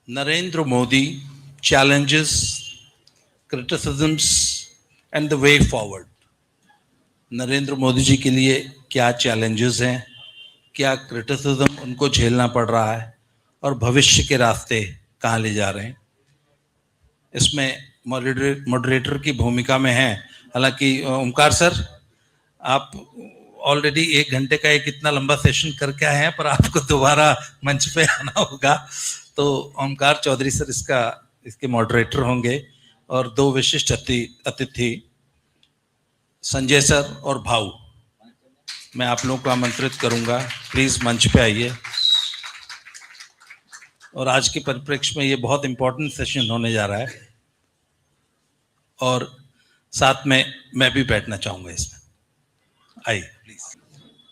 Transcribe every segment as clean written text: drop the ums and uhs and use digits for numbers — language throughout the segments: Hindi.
Narendra Modi challenges, criticisms and the way forward. Narendra Modi ji के लिए क्या चैलेंजेस हैं, क्या क्रिटिसिज्म उनको झेलना पड़ रहा है और भविष्य के रास्ते कहाँ ले जा रहे हैं, इसमें मॉडरेटर की भूमिका में है। हालांकि ओमकार सर, आप ऑलरेडी 1 घंटे का एक इतना लंबा सेशन करके आए हैं, पर आपको दोबारा मंच पे आना होगा। तो ओमकार चौधरी सर इसके मॉडरेटर होंगे और 2 विशिष्ट अतिथि संजय सर और भाऊ, मैं आप लोगों को आमंत्रित करूंगा, प्लीज मंच पे आइए। और आज के परिप्रेक्ष्य में ये बहुत इंपॉर्टेंट सेशन होने जा रहा है और साथ में मैं भी बैठना चाहूंगा इसमें। आइए प्लीज।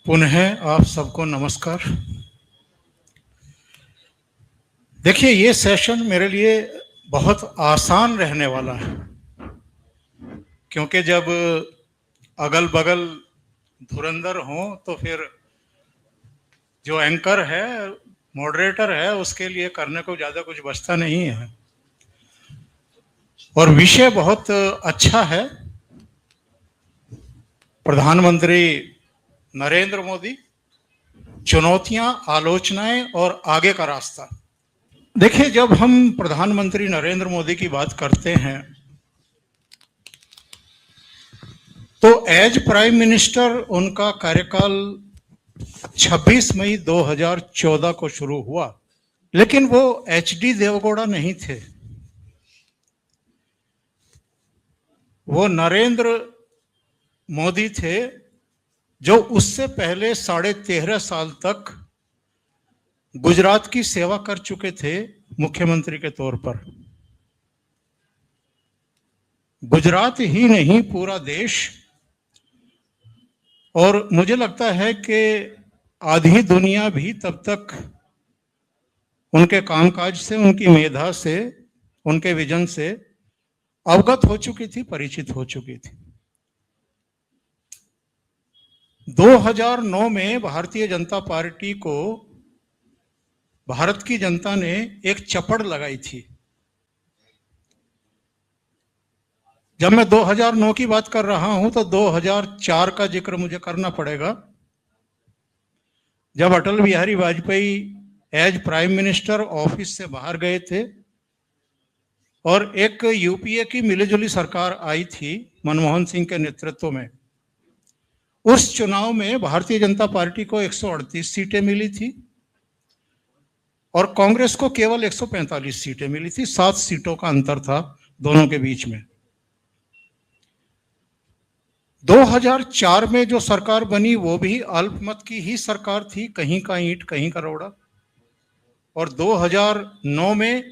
पुनः आप सबको नमस्कार। देखिए, ये सेशन मेरे लिए बहुत आसान रहने वाला है, क्योंकि जब अगल बगल धुरंधर हो तो फिर जो एंकर है, मॉडरेटर है, उसके लिए करने को ज़्यादा कुछ बचता नहीं है। और विषय बहुत अच्छा है। प्रधानमंत्री नरेंद्र मोदी, चुनौतियां, आलोचनाएं और आगे का रास्ता। देखिए, जब हम प्रधानमंत्री नरेंद्र मोदी की बात करते हैं तो एज प्राइम मिनिस्टर उनका कार्यकाल 26 मई 2014 को शुरू हुआ, लेकिन वो एचडी देवगौड़ा नहीं थे, वो नरेंद्र मोदी थे, जो उससे पहले 13.5 साल तक गुजरात की सेवा कर चुके थे मुख्यमंत्री के तौर पर। गुजरात ही नहीं, पूरा देश, और मुझे लगता है कि आधी दुनिया भी तब तक उनके कामकाज से, उनकी मेधा से, उनके विजन से अवगत हो चुकी थी, परिचित हो चुकी थी। 2009 में भारतीय जनता पार्टी को भारत की जनता ने एक चपड़ लगाई थी। जब मैं 2009 की बात कर रहा हूं तो 2004 का जिक्र मुझे करना पड़ेगा, जब Atal Bihari Vajpayee as prime minister office से बाहर गए थे और एक यूपीए की मिलीजुली सरकार आई थी मनमोहन सिंह के नेतृत्व में। उस चुनाव में भारतीय जनता पार्टी को 138 सीटें मिली थी और कांग्रेस को केवल 145 सीटें मिली थी। 7 सीटों का अंतर था दोनों के बीच में। 2004 में जो सरकार बनी वो भी अल्पमत की ही सरकार थी, कहीं का ईंट कहीं का रोड़ा। और 2009 में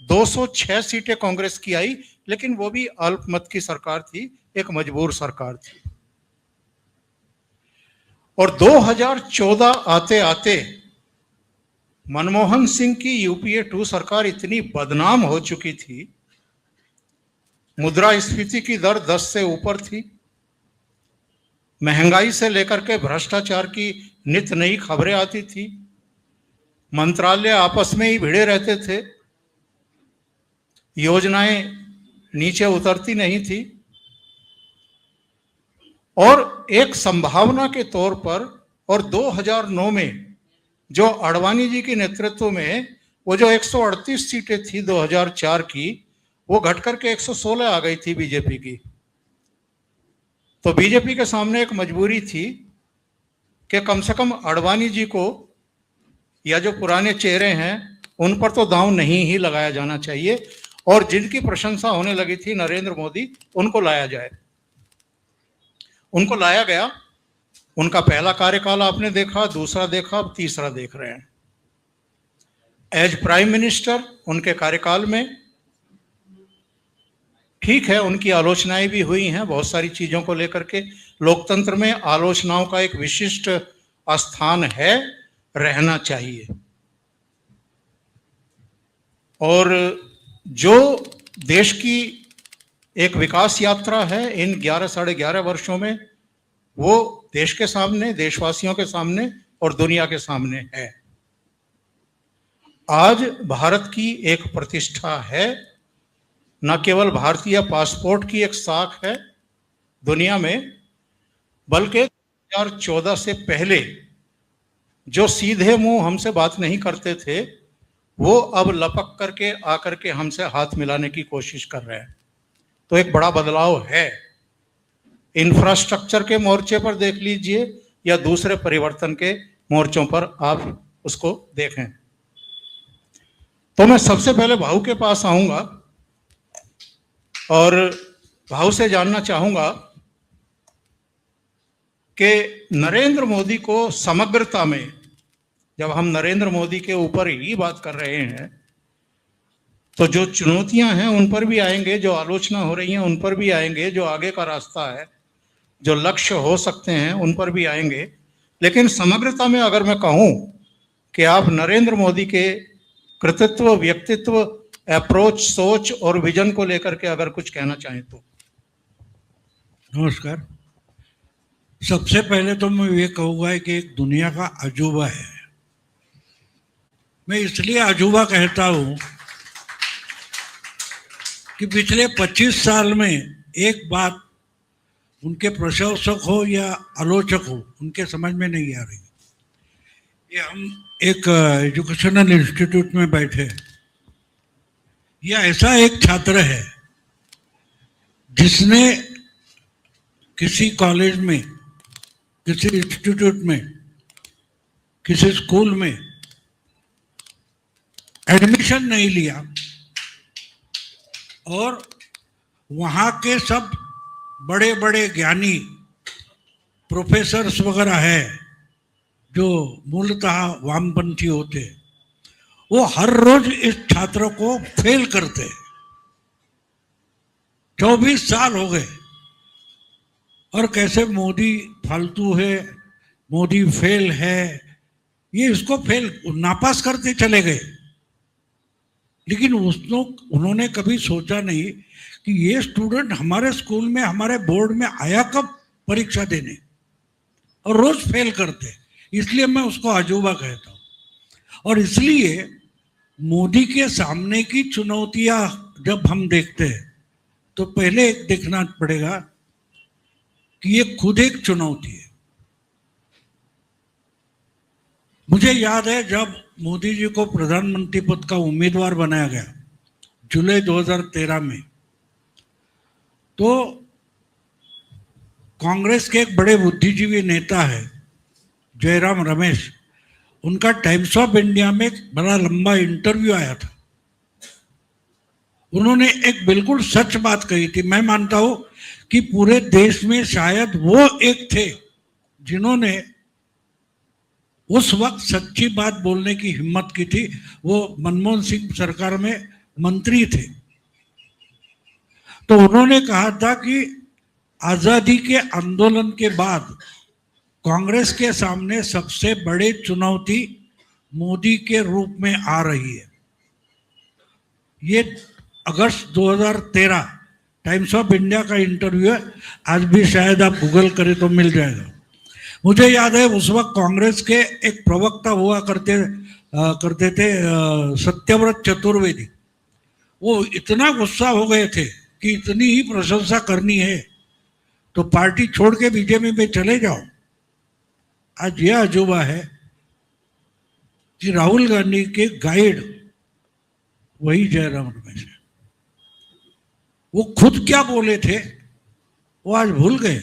206 सीटें कांग्रेस की आई, लेकिन वो भी अल्पमत की सरकार थी, एक मजबूर सरकार थी। और 2014 आते आते मनमोहन सिंह की यूपीए 2 सरकार इतनी बदनाम हो चुकी थी, मुद्रास्फीति की दर 10 से ऊपर थी, महंगाई से लेकर के भ्रष्टाचार की नित नई खबरें आती थी, मंत्रालय आपस में ही भिड़े रहते थे, योजनाएं नीचे उतरती नहीं थी। और एक संभावना के तौर पर, और 2009 में जो आडवाणी जी के नेतृत्व में वो जो 138 सीटें थी 2004 की, वो घटकर के 116 आ गई थी बीजेपी की। तो बीजेपी के सामने एक मजबूरी थी कि कम से कम आडवाणी जी को, या जो पुराने चेहरे हैं, उन पर तो दांव नहीं ही लगाया जाना चाहिए, और जिनकी प्रशंसा होने लगी थी नरेंद्र मोदी, उनको लाया जाए। उनको लाया गया। उनका पहला कार्यकाल आपने देखा, दूसरा देखा, अब तीसरा देख रहे हैं। एज प्राइम मिनिस्टर उनके कार्यकाल में ठीक है, उनकी आलोचनाएं भी हुई हैं बहुत सारी चीजों को लेकर के। लोकतंत्र में आलोचनाओं का एक विशिष्ट स्थान है, रहना चाहिए। और जो देश की एक विकास यात्रा है इन 11 साढ़े 11 वर्षों में, वो देश के सामने, देशवासियों के सामने और दुनिया के सामने है। आज भारत की एक प्रतिष्ठा है, न केवल भारतीय पासपोर्ट की एक साख है दुनिया में, बल्कि 2014 से पहले जो सीधे मुंह हमसे बात नहीं करते थे, वो अब लपक करके आकर के हमसे हाथ मिलाने की कोशिश कर रहे हैं। तो एक बड़ा बदलाव है। इंफ्रास्ट्रक्चर के मोर्चे पर देख लीजिए या दूसरे परिवर्तन के मोर्चों पर आप उसको देखें। तो मैं सबसे पहले भाऊ के पास आऊंगा और भाऊ से जानना चाहूंगा कि नरेंद्र मोदी को समग्रता में, जब हम नरेंद्र मोदी के ऊपर ही बात कर रहे हैं, तो जो चुनौतियां हैं उन पर भी आएंगे, जो आलोचना हो रही है उन पर भी आएंगे, जो आगे का रास्ता है, जो लक्ष्य हो सकते हैं उन पर भी आएंगे। लेकिन समग्रता में अगर मैं कहूं कि आप नरेंद्र मोदी के कृतित्व, व्यक्तित्व, अप्रोच, सोच और विजन को लेकर के अगर कुछ कहना चाहें तो। नमस्कार। सबसे पहले तो मैं ये कहूँगा कि एक दुनिया का अजूबा है। मैं इसलिए अजूबा कहता हूँ कि पिछले 25 साल में एक बात उनके प्रशंसक हो या आलोचक हो, उनके समझ में नहीं आ रही। ये हम एक एजुकेशनल इंस्टीट्यूट में बैठे, यह ऐसा एक छात्र है जिसने किसी कॉलेज में, किसी इंस्टीट्यूट में, किसी स्कूल में एडमिशन नहीं लिया और वहाँ के सब बड़े बड़े ज्ञानी प्रोफेसर्स वगैरह है जो मूलतः वामपंथी होते, वो हर रोज इस छात्र को फेल करते। 24 साल हो गए और कैसे मोदी फालतू है, मोदी फेल है, ये इसको फेल नापास करते चले गए। लेकिन उन्होंने कभी सोचा नहीं कि ये स्टूडेंट हमारे स्कूल में, हमारे बोर्ड में आया कब परीक्षा देने, और रोज फेल करते। इसलिए मैं उसको अजूबा कहता हूँ। और इसलिए मोदी के सामने की चुनौतियां जब हम देखते हैं तो पहले एक देखना पड़ेगा कि ये खुद एक चुनौती है। मुझे याद है जब मोदी जी को प्रधानमंत्री पद का उम्मीदवार बनाया गया जुलाई 2013 में, तो कांग्रेस के एक बड़े बुद्धिजीवी नेता है जयराम रमेश, उनका टाइम्स ऑफ इंडिया में एक बड़ा लंबा इंटरव्यू आया था। उन्होंने एक बिल्कुल सच बात कही थी। मैं मानता हूं कि पूरे देश में शायद वो एक थे जिन्होंने उस वक्त सच्ची बात बोलने की हिम्मत की थी। वो मनमोहन सिंह सरकार में मंत्री थे। तो उन्होंने कहा था कि आजादी के आंदोलन के बाद कांग्रेस के सामने सबसे बड़ी चुनौती मोदी के रूप में आ रही है। ये अगस्त 2013 टाइम्स ऑफ इंडिया का इंटरव्यू है, आज भी शायद आप गूगल करें तो मिल जाएगा। मुझे याद है उस वक्त कांग्रेस के एक प्रवक्ता हुआ करते थे सत्यव्रत चतुर्वेदी। वो इतना गुस्सा हो गए थे कि इतनी ही प्रशंसा करनी है तो पार्टी छोड़ के बीजेपी में चले जाओ। आज यह अजूबा है कि राहुल गांधी के गाइड वही जयराम रमेश है। वो खुद क्या बोले थे वो आज भूल गए।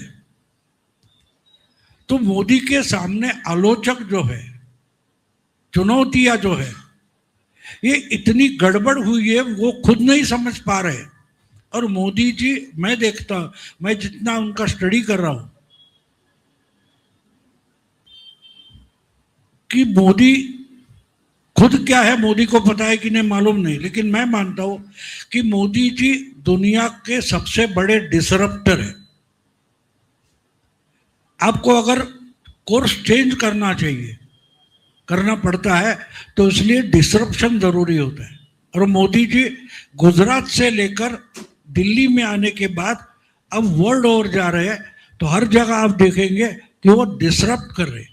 तो मोदी के सामने आलोचक जो है, चुनौतियां जो है, ये इतनी गड़बड़ हुई है वो खुद नहीं समझ पा रहे। और मोदी जी, मैं देखता, मैं जितना उनका स्टडी कर रहा हूं कि मोदी खुद क्या है मोदी को पता है कि नहीं मालूम नहीं, लेकिन मैं मानता हूं कि मोदी जी दुनिया के सबसे बड़े डिसरप्टर है। आपको अगर कोर्स चेंज करना चाहिए, करना पड़ता है, तो इसलिए डिसरप्शन जरूरी होता है। और मोदी जी गुजरात से लेकर दिल्ली में आने के बाद अब वर्ल्ड ओवर जा रहे हैं, तो हर जगह आप देखेंगे कि वो डिसरप्ट कर रहे,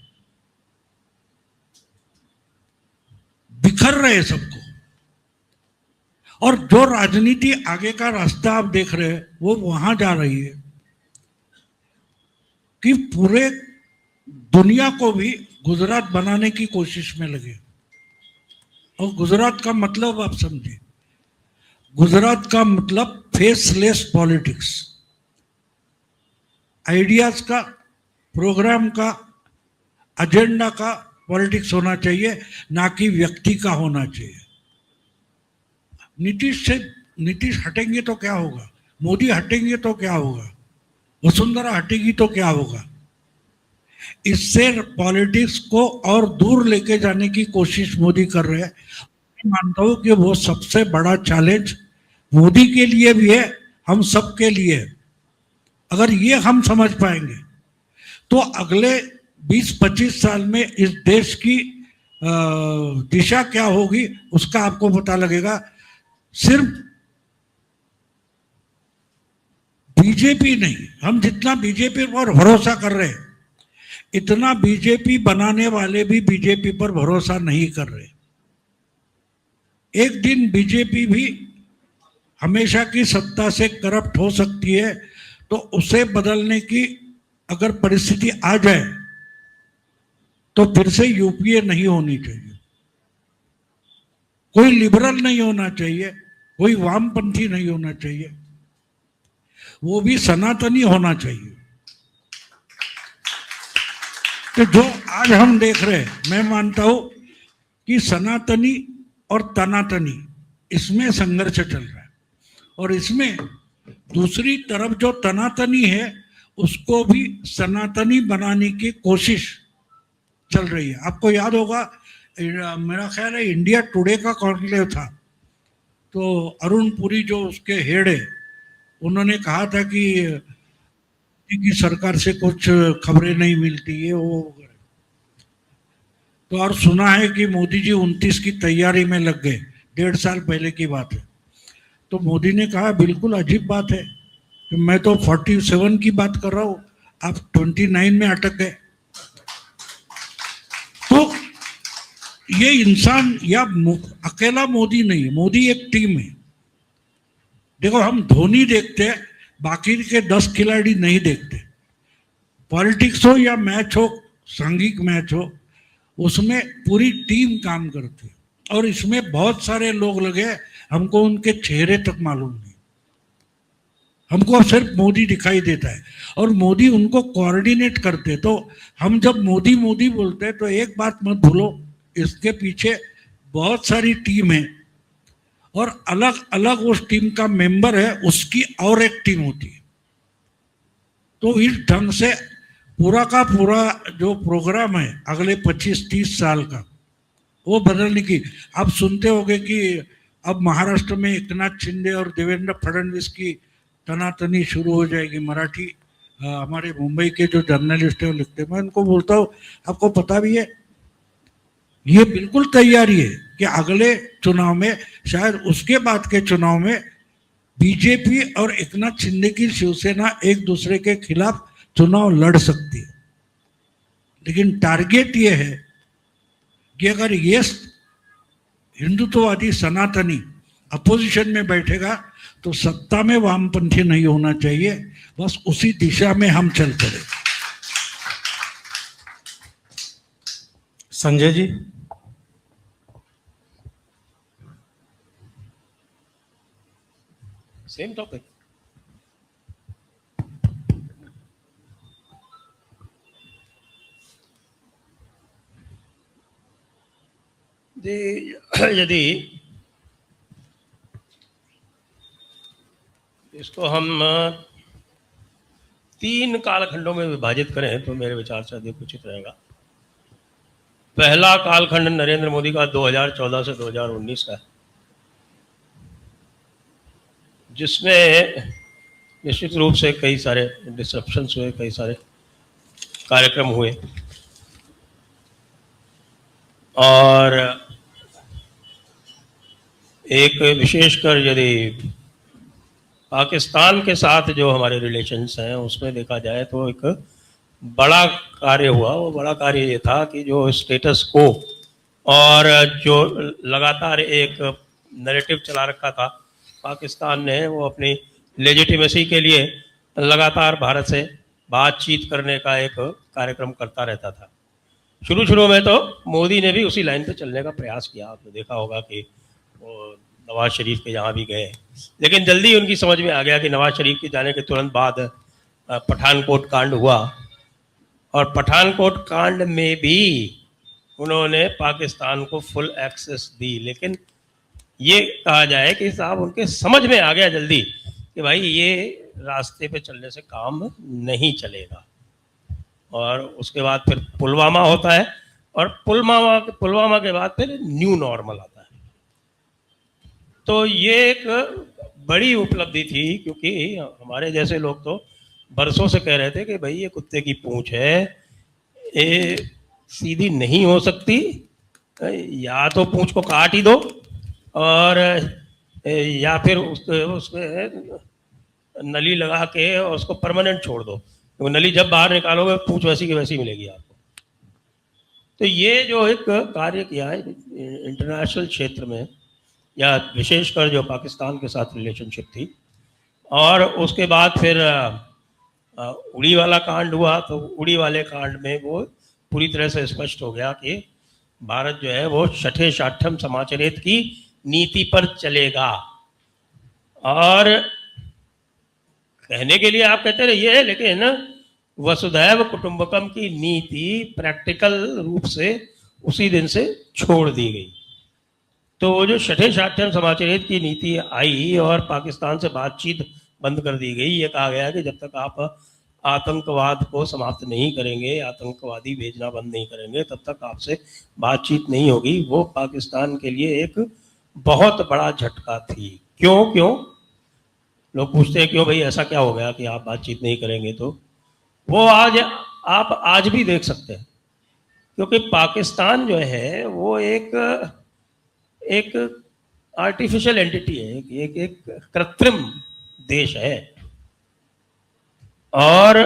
बिखर रहे सबको। और जो राजनीति आगे का रास्ता आप देख रहे हैं वो वहां जा रही है कि पूरे दुनिया को भी गुजरात बनाने की कोशिश में लगे। और गुजरात का मतलब आप समझे, गुजरात का मतलब फेसलेस पॉलिटिक्स, आइडियाज का, प्रोग्राम का, एजेंडा का पॉलिटिक्स होना चाहिए, ना कि व्यक्ति का होना चाहिए। नीतीश हटेंगे तो क्या होगा, मोदी हटेंगे तो क्या होगा, वसुंधरा हटेगी तो क्या होगा। इससे पॉलिटिक्स को और दूर लेके जाने की कोशिश मोदी कर रहे हैं। मैं मानता हूं कि वो सबसे बड़ा चैलेंज मोदी के लिए भी है, हम सब के लिए। अगर ये हम समझ पाएंगे तो अगले 20-25 साल में इस देश की दिशा क्या होगी उसका आपको पता लगेगा। सिर्फ बीजेपी नहीं, हम जितना बीजेपी पर भरोसा कर रहे हैं इतना बीजेपी बनाने वाले भी बीजेपी पर भरोसा नहीं कर रहे। एक दिन बीजेपी भी हमेशा की सत्ता से करप्ट हो सकती है, तो उसे बदलने की अगर परिस्थिति आ जाए तो फिर से यूपीए नहीं होनी चाहिए, कोई लिबरल नहीं होना चाहिए, कोई वामपंथी नहीं होना चाहिए, वो भी सनातनी होना चाहिए। तो जो आज हम देख रहे हैं, मैं मानता हूं कि सनातनी और तनातनी इसमें संघर्ष चल रहा है, और इसमें दूसरी तरफ जो तनातनी है उसको भी सनातनी बनाने की कोशिश चल रही है। आपको याद होगा, मेरा ख्याल है इंडिया टुडे का कॉन्क्लेव था, तो अरुण पुरी जो उसके हेड है उन्होंने कहा था कि सरकार से कुछ खबरें नहीं मिलती है वो। तो और सुना है कि मोदी जी 29 की तैयारी में लग गए, 1.5 साल पहले की बात है। तो मोदी ने कहा बिल्कुल अजीब बात है कि मैं तो 47 की बात कर रहा हूँ, आप 29 में अटक गए। तो ये इंसान या अकेला मोदी नहीं, मोदी एक टीम है। देखो, हम धोनी देखते हैं, बाकी के 10 खिलाड़ी नहीं देखते। पॉलिटिक्स हो या मैच हो, सांघिक मैच हो, उसमें पूरी टीम काम करती है, और इसमें बहुत सारे लोग लगे, हमको उनके चेहरे तक मालूम नहीं, हमको सिर्फ मोदी दिखाई देता है और मोदी उनको कोऑर्डिनेट करते। तो हम जब मोदी मोदी बोलते हैं तो एक बात मत भूलो, इसके पीछे बहुत सारी टीम है, और अलग अलग उस टीम का मेंबर है, उसकी और एक टीम होती है। तो इस ढंग से पूरा का पूरा जो प्रोग्राम है अगले 25-30 साल का, वो बदलने की। आप सुनते होंगे कि अब महाराष्ट्र में एकनाथ शिंदे और देवेंद्र फडणवीस की तनातनी शुरू हो जाएगी। मराठी हमारे मुंबई के जो जर्नलिस्ट है वो लिखते हैं, मैं उनको बोलता हूँ आपको पता भी है, ये बिल्कुल तैयारी है कि अगले चुनाव में, शायद उसके बाद के चुनाव में, बीजेपी और एकनाथ शिंदे की शिवसेना एक दूसरे के खिलाफ चुनाव लड़ सकती है। लेकिन टारगेट ये है कि अगर ये हिंदुत्ववादी सनातनी अपोजिशन में बैठेगा तो सत्ता में वामपंथी नहीं होना चाहिए। बस उसी दिशा में हम चल पड़े। संजय जी। Same topic. यदि इसको हम 3 कालखंडों में विभाजित करें तो मेरे विचार से अधिक उचित रहेगा। पहला कालखंड नरेंद्र मोदी का 2014 से 2019 का, जिसमें निश्चित रूप से कई सारे डिसरप्शंस हुए, कई सारे कार्यक्रम हुए, और एक विशेषकर यदि पाकिस्तान के साथ जो हमारे रिलेशंस हैं उसमें देखा जाए तो एक बड़ा कार्य हुआ। वो बड़ा कार्य ये था कि जो स्टेटस को और जो लगातार एक नैरेटिव चला रखा था पाकिस्तान ने, वो अपनी लेजिटिमेसी के लिए लगातार भारत से बातचीत करने का एक कार्यक्रम करता रहता था। शुरू में तो मोदी ने भी उसी लाइन पे चलने का प्रयास किया। आपने देखा होगा कि वो नवाज शरीफ के यहाँ भी गए, लेकिन जल्दी उनकी समझ में आ गया कि नवाज शरीफ के जाने के तुरंत बाद पठानकोट कांड हुआ, और पठानकोट कांड में भी उन्होंने पाकिस्तान को फुल एक्सेस दी। लेकिन ये कहा जाए कि साहब उनके समझ में आ गया जल्दी कि भाई ये रास्ते पे चलने से काम नहीं चलेगा। और उसके बाद फिर पुलवामा होता है, और पुलवामा के बाद फिर न्यू नॉर्मल आता है। तो ये एक बड़ी उपलब्धि थी, क्योंकि हमारे जैसे लोग तो बरसों से कह रहे थे कि भाई ये कुत्ते की पूंछ है, ये सीधी नहीं हो सकती, या तो पूंछ को काट ही दो और या फिर उसमें नली लगा के और उसको परमानेंट छोड़ दो, तो नली जब बाहर निकालोगे पूंछ वैसी की वैसी मिलेगी आपको। तो ये जो एक कार्य किया है इंटरनेशनल क्षेत्र में, या विशेषकर जो पाकिस्तान के साथ रिलेशनशिप थी, और उसके बाद फिर उड़ी वाला कांड हुआ, तो उड़ी वाले कांड में वो पूरी तरह से स्पष्ट हो गया कि भारत जो है वो छठे शाठम समाचरित की नीति पर चलेगा। और कहने के लिए आप कहते रहिए, लेकिन वसुधैव कुटुंबकम की नीति प्रैक्टिकल रूप से उसी दिन से छोड़ दी गई। तो वो जो छठे शाठम समाचरित की नीति आई और पाकिस्तान से बातचीत बंद कर दी गई। ये कहा गया कि जब तक आप आतंकवाद को समाप्त नहीं करेंगे, आतंकवादी भेजना बंद नहीं करेंगे, तब तक आपसे बातचीत नहीं होगी। वो पाकिस्तान के लिए एक बहुत बड़ा झटका थी। क्यों लोग पूछते हैं क्यों भाई ऐसा क्या हो गया कि आप बातचीत नहीं करेंगे, तो वो आप आज भी देख सकते हैं, क्योंकि पाकिस्तान जो है वो एक आर्टिफिशियल एंटिटी है, एक कृत्रिम देश है, और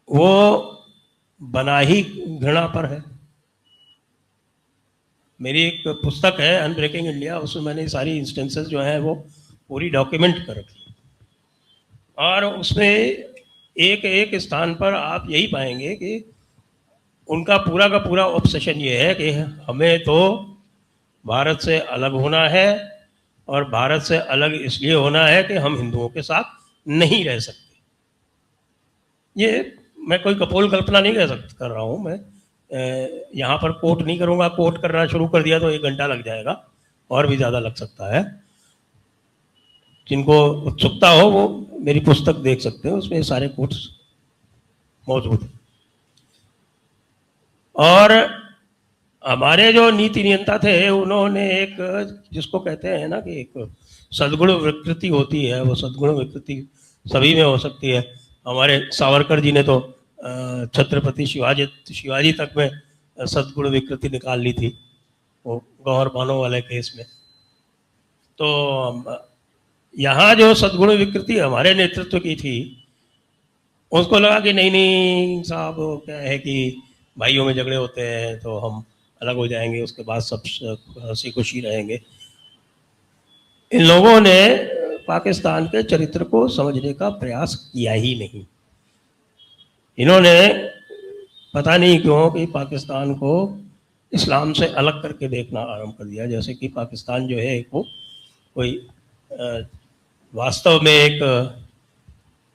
वो बना ही घृणा पर है। मेरी एक पुस्तक है अनब्रेकिंग इंडिया, उसमें मैंने सारी इंस्टेंसेस जो है वो पूरी डॉक्यूमेंट कर रखी है, और उसमें एक स्थान पर आप यही पाएंगे कि उनका पूरा का पूरा ऑब्सेशन ये है कि हमें तो भारत से अलग होना है, और भारत से अलग इसलिए होना है कि हम हिंदुओं के साथ नहीं रह सकते। ये मैं कोई कपोल कल्पना नहीं कर रहा हूँ, मैं यहाँ पर कोट नहीं करूँगा। कोट करना शुरू कर दिया तो 1 घंटा लग जाएगा, और भी ज़्यादा लग सकता है। जिनको उत्सुकता हो वो मेरी पुस्तक देख सकते हैं, उसमें सारे कोट्स मौजूद हैं। और हमारे जो नीति नियंता थे उन्होंने एक, जिसको कहते हैं ना कि एक सद्गुण विकृति होती है, वो सद्गुण विकृति सभी में हो सकती है। हमारे सावरकर जी ने तो छत्रपति शिवाजी तक में सद्गुण विकृति निकाल ली थी, वो गौहर बानो वाले केस में। तो यहाँ जो सद्गुण विकृति हमारे नेतृत्व की थी, उसको लगा कि नहीं साहब, क्या है कि भाइयों में झगड़े होते हैं तो हम अलग हो जाएंगे, उसके बाद सब हंसी खुशी रहेंगे। इन लोगों ने पाकिस्तान के चरित्र को समझने का प्रयास किया ही नहीं। इन्होंने पता नहीं क्यों कि पाकिस्तान को इस्लाम से अलग करके देखना आरंभ कर दिया, जैसे कि पाकिस्तान जो है वो कोई वास्तव में एक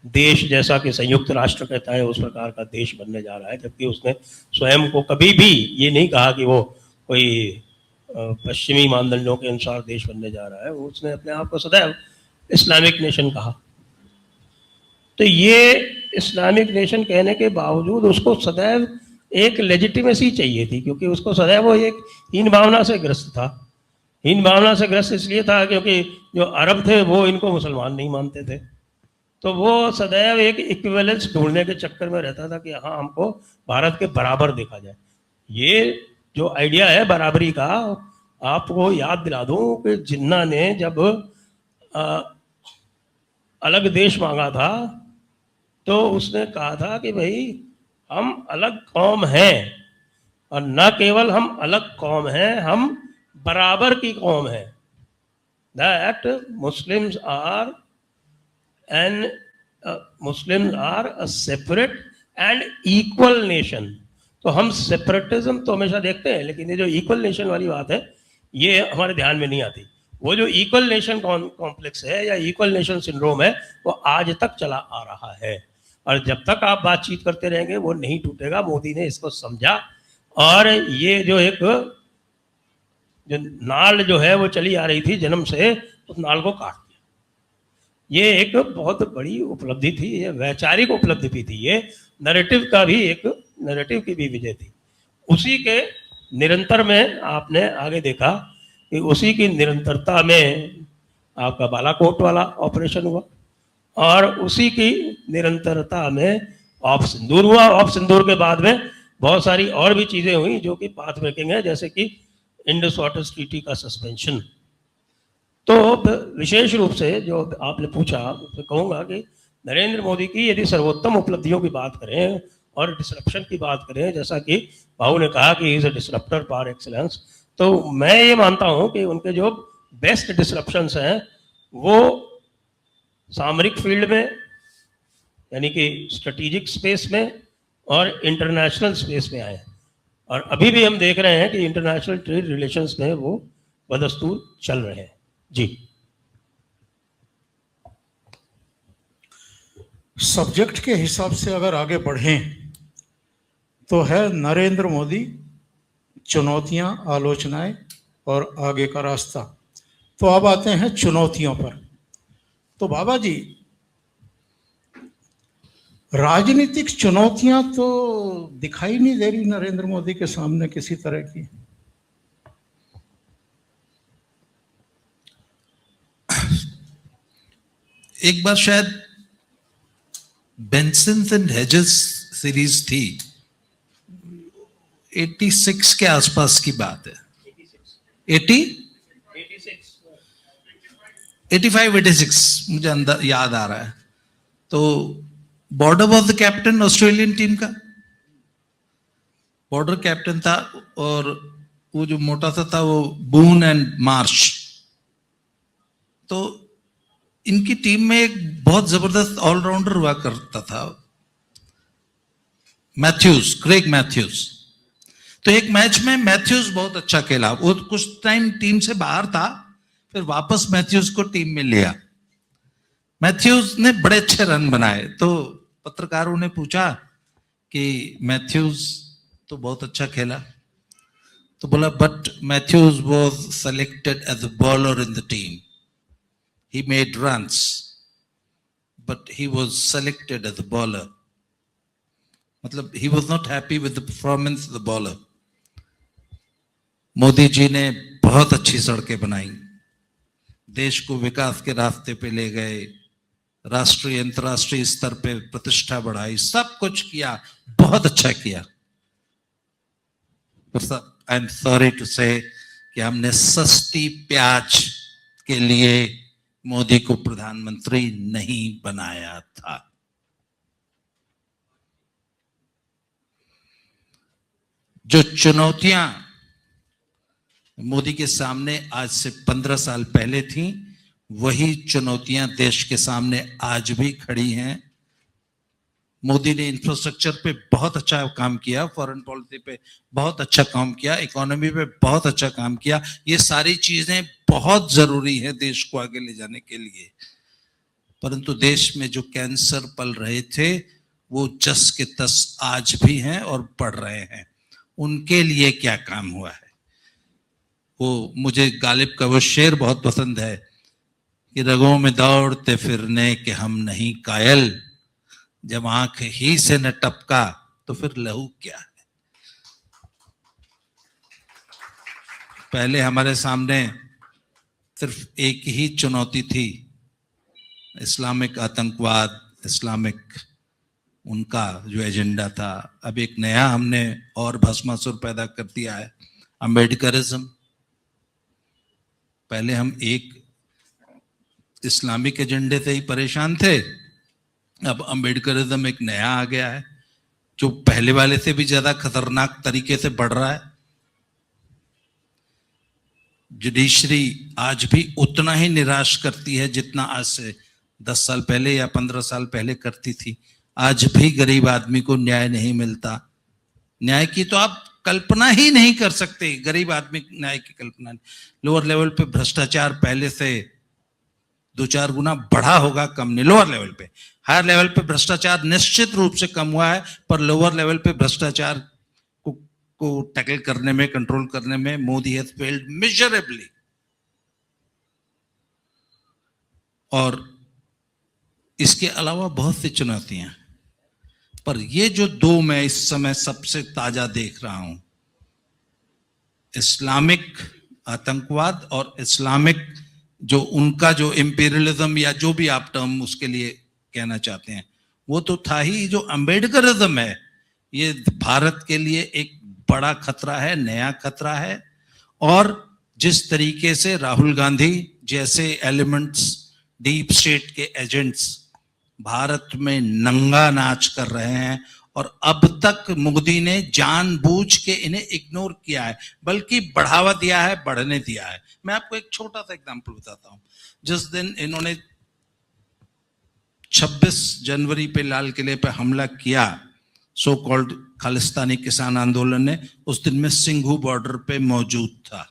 देश जैसा कि संयुक्त राष्ट्र कहता है उस प्रकार का देश बनने जा रहा है, जबकि उसने स्वयं को कभी भी ये नहीं कहा कि वो कोई पश्चिमी मानदंडों के अनुसार देश बनने जा रहा है। उसने अपने आप को सदैव इस्लामिक नेशन कहा। तो ये इस्लामिक नेशन कहने के बावजूद उसको सदैव एक लेजिटिमेसी चाहिए थी, क्योंकि उसको सदैव वो एक हीन भावना से ग्रस्त था। हीन भावना से ग्रस्त इसलिए था क्योंकि जो अरब थे वो इनको मुसलमान नहीं मानते थे, तो वो सदैव एक इक्विवेलेंस ढूंढने के चक्कर में रहता था कि हाँ हमको भारत के बराबर देखा जाए। ये जो आइडिया है बराबरी का, आपको याद दिला दूं कि जिन्ना ने जब अलग देश मांगा था तो उसने कहा था कि भाई हम अलग कौम हैं, और न केवल हम अलग कौम हैं, हम बराबर की कौम है। that Muslims are an Muslims are a separate and equal nation. तो हम सेपरेटिज्म तो हमेशा देखते हैं, लेकिन ये जो इक्वल नेशन वाली बात है ये हमारे ध्यान में नहीं आती। वो जो इक्वल नेशन कॉम्प्लेक्स है या इक्वल नेशन सिंड्रोम है वो आज तक चला आ रहा है, और जब तक आप बातचीत करते रहेंगे वो नहीं टूटेगा। मोदी ने इसको समझा और ये जो एक जो नाल जो है वो चली आ रही थी जन्म से, उस नाल को काट दिया। ये एक बहुत बड़ी उपलब्धि थी, ये वैचारिक उपलब्धि भी थी, ये नैरेटिव का भी एक नैरेटिव की भी विजय थी। उसी के निरंतर में आपने आगे देखा कि उसी की निरंतरता में आपका बालाकोट वाला ऑपरेशन हुआ, और उसी की निरंतरता में ऑफ सिंदूर हुआ। ऑफ सिंदूर के बाद में बहुत सारी और भी चीजें हुई जो कि पाथ ब्रेकिंग है, जैसे कि इंडस वाटर ट्रीटी का सस्पेंशन। तो विशेष रूप से जो आपने पूछा, मैं कहूँगा कि नरेंद्र मोदी की यदि सर्वोत्तम उपलब्धियों की बात करें और डिसरप्शन की बात करें, जैसा कि बाबू ने कहा कि is a disruptor par excellence, तो मैं ये मानता हूं कि उनके जो बेस्ट डिसरप्शंस हैं वो सामरिक फील्ड में, यानी कि स्ट्रेटेजिक स्पेस में और इंटरनेशनल स्पेस में आए हैं। और अभी भी हम देख रहे हैं कि इंटरनेशनल ट्रेड रिलेशंस में वो बदस्तूर चल रहे हैं। जी, सब्जेक्ट के हिसाब से अगर आगे बढ़ें तो है नरेंद्र मोदी, चुनौतियां, आलोचनाएं और आगे का रास्ता। तो अब आते हैं चुनौतियों पर। तो बाबा जी, राजनीतिक चुनौतियां तो दिखाई नहीं दे रही नरेंद्र मोदी के सामने किसी तरह की। एक बार शायद बेंसन्स एंड हेजेस सीरीज थी, 86 के आसपास की बात है, 85-86 मुझे अंदर याद आ रहा है। तो border was the captain Australian team का, बॉर्डर कैप्टन था, और वो जो मोटा सा था वो बून एंड मार्श। तो इनकी टीम में एक बहुत जबरदस्त ऑलराउंडर हुआ करता था, मैथ्यूज, क्रेग मैथ्यूज। तो एक मैच में मैथ्यूज बहुत अच्छा खेला, वो कुछ टाइम टीम से बाहर था, फिर वापस मैथ्यूज को टीम में लिया। मैथ्यूज ने बड़े अच्छे रन बनाए, तो पत्रकारों ने पूछा कि मैथ्यूज तो बहुत अच्छा खेला, तो बोला but Mathews was selected as a bowler in the team, he made runs but he was selected as a bowler, मतलब he was not happy with the performance of the bowler। Modi ji ने बहुत अच्छी सड़कें बनाई, देश को विकास के रास्ते पे ले गए, राष्ट्रीय अंतर्राष्ट्रीय स्तर पे प्रतिष्ठा बढ़ाई, सब कुछ किया, बहुत अच्छा किया। आई एम सॉरी टू से कि हमने सस्ती प्याज के लिए मोदी को प्रधानमंत्री नहीं बनाया था। जो चुनौतियां मोदी के सामने आज से 15 साल पहले थी, वही चुनौतियां देश के सामने आज भी खड़ी हैं। मोदी ने इंफ्रास्ट्रक्चर पे बहुत अच्छा काम किया, फॉरेन पॉलिसी पे बहुत अच्छा काम किया, इकोनॉमी पे बहुत अच्छा काम किया। ये सारी चीजें बहुत जरूरी है देश को आगे ले जाने के लिए, परंतु देश में जो कैंसर पल रहे थे वो जस के तस आज भी हैं और बढ़ रहे हैं। उनके लिए क्या काम हुआ है? वो मुझे गालिब का वो शेर बहुत पसंद है कि रगों में दौड़ते फिरने के हम नहीं कायल, जब आंख ही से न टपका तो फिर लहू क्या है। पहले हमारे सामने सिर्फ एक ही चुनौती थी, इस्लामिक आतंकवाद, इस्लामिक उनका जो एजेंडा था। अब एक नया हमने और भस्मासुर पैदा कर दिया है, अम्बेडकरिज्म। पहले हम एक इस्लामिक एजेंडे से ही परेशान थे, अब अम्बेडकरिज्म एक नया आ गया है जो पहले वाले से भी ज्यादा खतरनाक तरीके से बढ़ रहा है। जुडिशरी आज भी उतना ही निराश करती है जितना आज से 10 साल पहले या 15 साल पहले करती थी। आज भी गरीब आदमी को न्याय नहीं मिलता। न्याय की तो आप कल्पना ही नहीं कर सकते, गरीब आदमी न्याय की कल्पना नहीं। लोअर लेवल पे भ्रष्टाचार पहले से 2-4 गुना बढ़ा होगा, कम नहीं लोअर लेवल पे। हायर लेवल पे भ्रष्टाचार निश्चित रूप से कम हुआ है, पर लोअर लेवल पे भ्रष्टाचार को टैकल करने में, कंट्रोल करने में मोदी हैज फेल्ड मिजरेबली। और इसके अलावा बहुत सी चुनौतियां, पर ये जो दो मैं इस समय सबसे ताजा देख रहा हूं, इस्लामिक आतंकवाद और इस्लामिक जो उनका जो इंपीरियलिज्म या जो भी आप टर्म उसके लिए कहना चाहते हैं, वो तो था ही। जो अंबेडकरिज्म है, ये भारत के लिए एक बड़ा खतरा है, नया खतरा है। और जिस तरीके से राहुल गांधी जैसे एलिमेंट्स, डीप स्टेट के एजेंट्स भारत में नंगा नाच कर रहे हैं, और अब तक मोदी ने जानबूझ के इन्हें इग्नोर किया है, बल्कि बढ़ावा दिया है, बढ़ने दिया है। मैं आपको एक छोटा सा एग्जांपल बताता हूं। जिस दिन इन्होंने 26 जनवरी पे लाल किले पे हमला किया, सो कॉल्ड खालिस्तानी किसान आंदोलन ने, उस दिन में सिंघू बॉर्डर पे मौजूद था,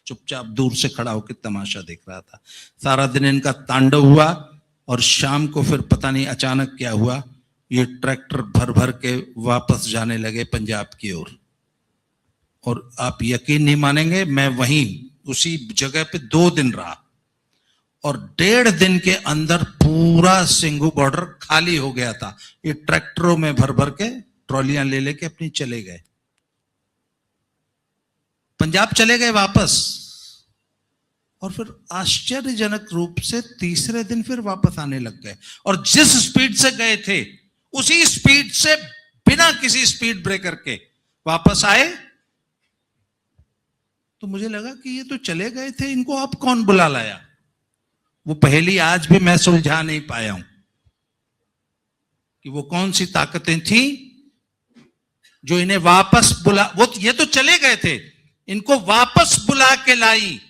चुपचाप दूर से खड़ा होकर तमाशा देख रहा था। सारा दिन इनका तांडव हुआ, और शाम को फिर पता नहीं अचानक क्या हुआ, ये ट्रैक्टर भर भर के वापस जाने लगे पंजाब की ओर। और आप यकीन नहीं मानेंगे, मैं वहीं उसी जगह पे 2 दिन रहा, और 1.5 दिन के अंदर पूरा सिंघू बॉर्डर खाली हो गया था। ये ट्रैक्टरों में भर भर के, ट्रॉलियां ले लेके अपनी चले गए, पंजाब चले गए वापस। और फिर आश्चर्यजनक रूप से तीसरे दिन फिर वापस आने लग गए, और जिस स्पीड से गए थे उसी स्पीड से बिना किसी स्पीड ब्रेकर के वापस आए। तो मुझे लगा कि ये तो चले गए थे, इनको अब कौन बुला लाया। वो पहेली आज भी मैं सुलझा नहीं पाया हूं कि वो कौन सी ताकतें थी जो इन्हें वापस ये तो चले गए थे, इनको वापस बुला के लाई।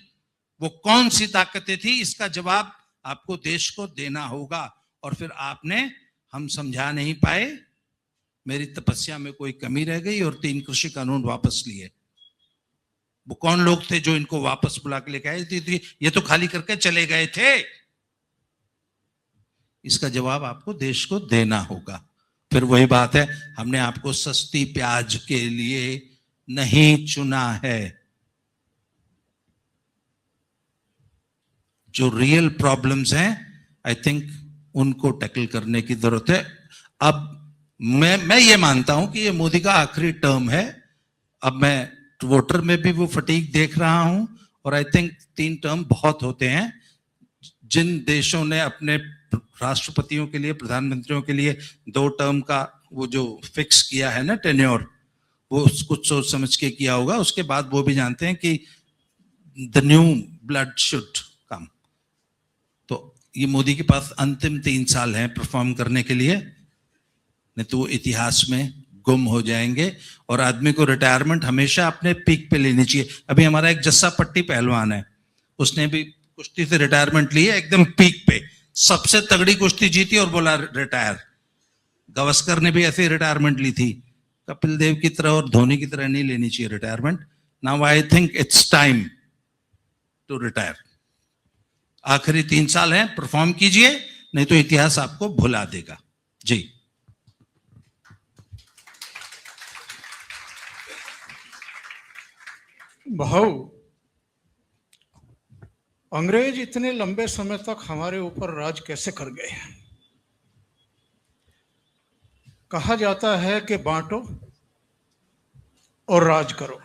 वो कौन सी ताकतें थी, इसका जवाब आपको देश को देना होगा। और फिर आपने, हम समझा नहीं पाए, मेरी तपस्या में कोई कमी रह गई और 3 कृषि कानून वापस लिए। वो कौन लोग थे जो इनको वापस बुला के लेके आए? ये तो खाली करके चले गए थे। इसका जवाब आपको देश को देना होगा। फिर वही बात है, हमने आपको सस्ती प्याज के लिए नहीं चुना है। जो रियल प्रॉब्लम्स हैं, आई थिंक उनको टैकल करने की जरूरत है। अब मैं ये मानता हूं कि ये मोदी का आखिरी टर्म है। अब मैं वोटर में भी वो फटीक देख रहा हूं, और आई थिंक 3 टर्म बहुत होते हैं। जिन देशों ने अपने राष्ट्रपतियों के लिए, प्रधानमंत्रियों के लिए 2 टर्म का वो जो फिक्स किया है ना टेन्योर, वो कुछ सोच समझ के किया होगा। उसके बाद वो भी जानते हैं कि the new blood should come. तो ये मोदी के पास अंतिम 3 साल हैं परफॉर्म करने के लिए, नहीं तो वो इतिहास में गुम हो जाएंगे। और आदमी को रिटायरमेंट हमेशा अपने पीक पे लेनी चाहिए। अभी हमारा एक जस्सा पट्टी पहलवान है, उसने भी कुश्ती से रिटायरमेंट ली है एकदम पीक पे, सबसे तगड़ी कुश्ती जीती और बोला रिटायर। गावस्कर ने भी ऐसे रिटायरमेंट ली थी। कपिल देव की तरह और धोनी की तरह नहीं लेनी चाहिए retirement. Now I think it's time to retire. आखिरी 3 साल हैं, परफॉर्म कीजिए, नहीं तो इतिहास आपको भुला देगा। जी भाऊ, अंग्रेज इतने लंबे समय तक हमारे ऊपर राज कैसे कर गए? कहा जाता है कि बांटो और राज करो।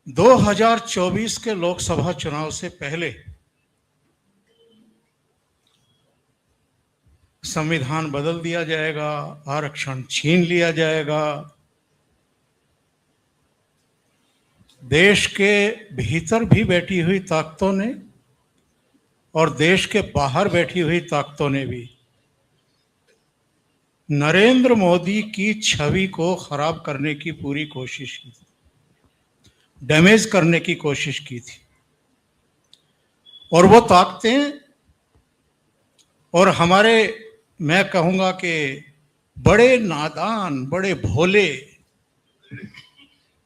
2024 के लोकसभा चुनाव से पहले संविधान बदल दिया जाएगा, आरक्षण छीन लिया जाएगा। देश के भीतर भी बैठी हुई ताकतों ने और देश के बाहर बैठी हुई ताकतों ने भी नरेंद्र मोदी की छवि को खराब करने की पूरी कोशिश की। डैमेज करने की कोशिश की थी। और वो ताकतें और हमारे, मैं कहूंगा कि बड़े नादान, बड़े भोले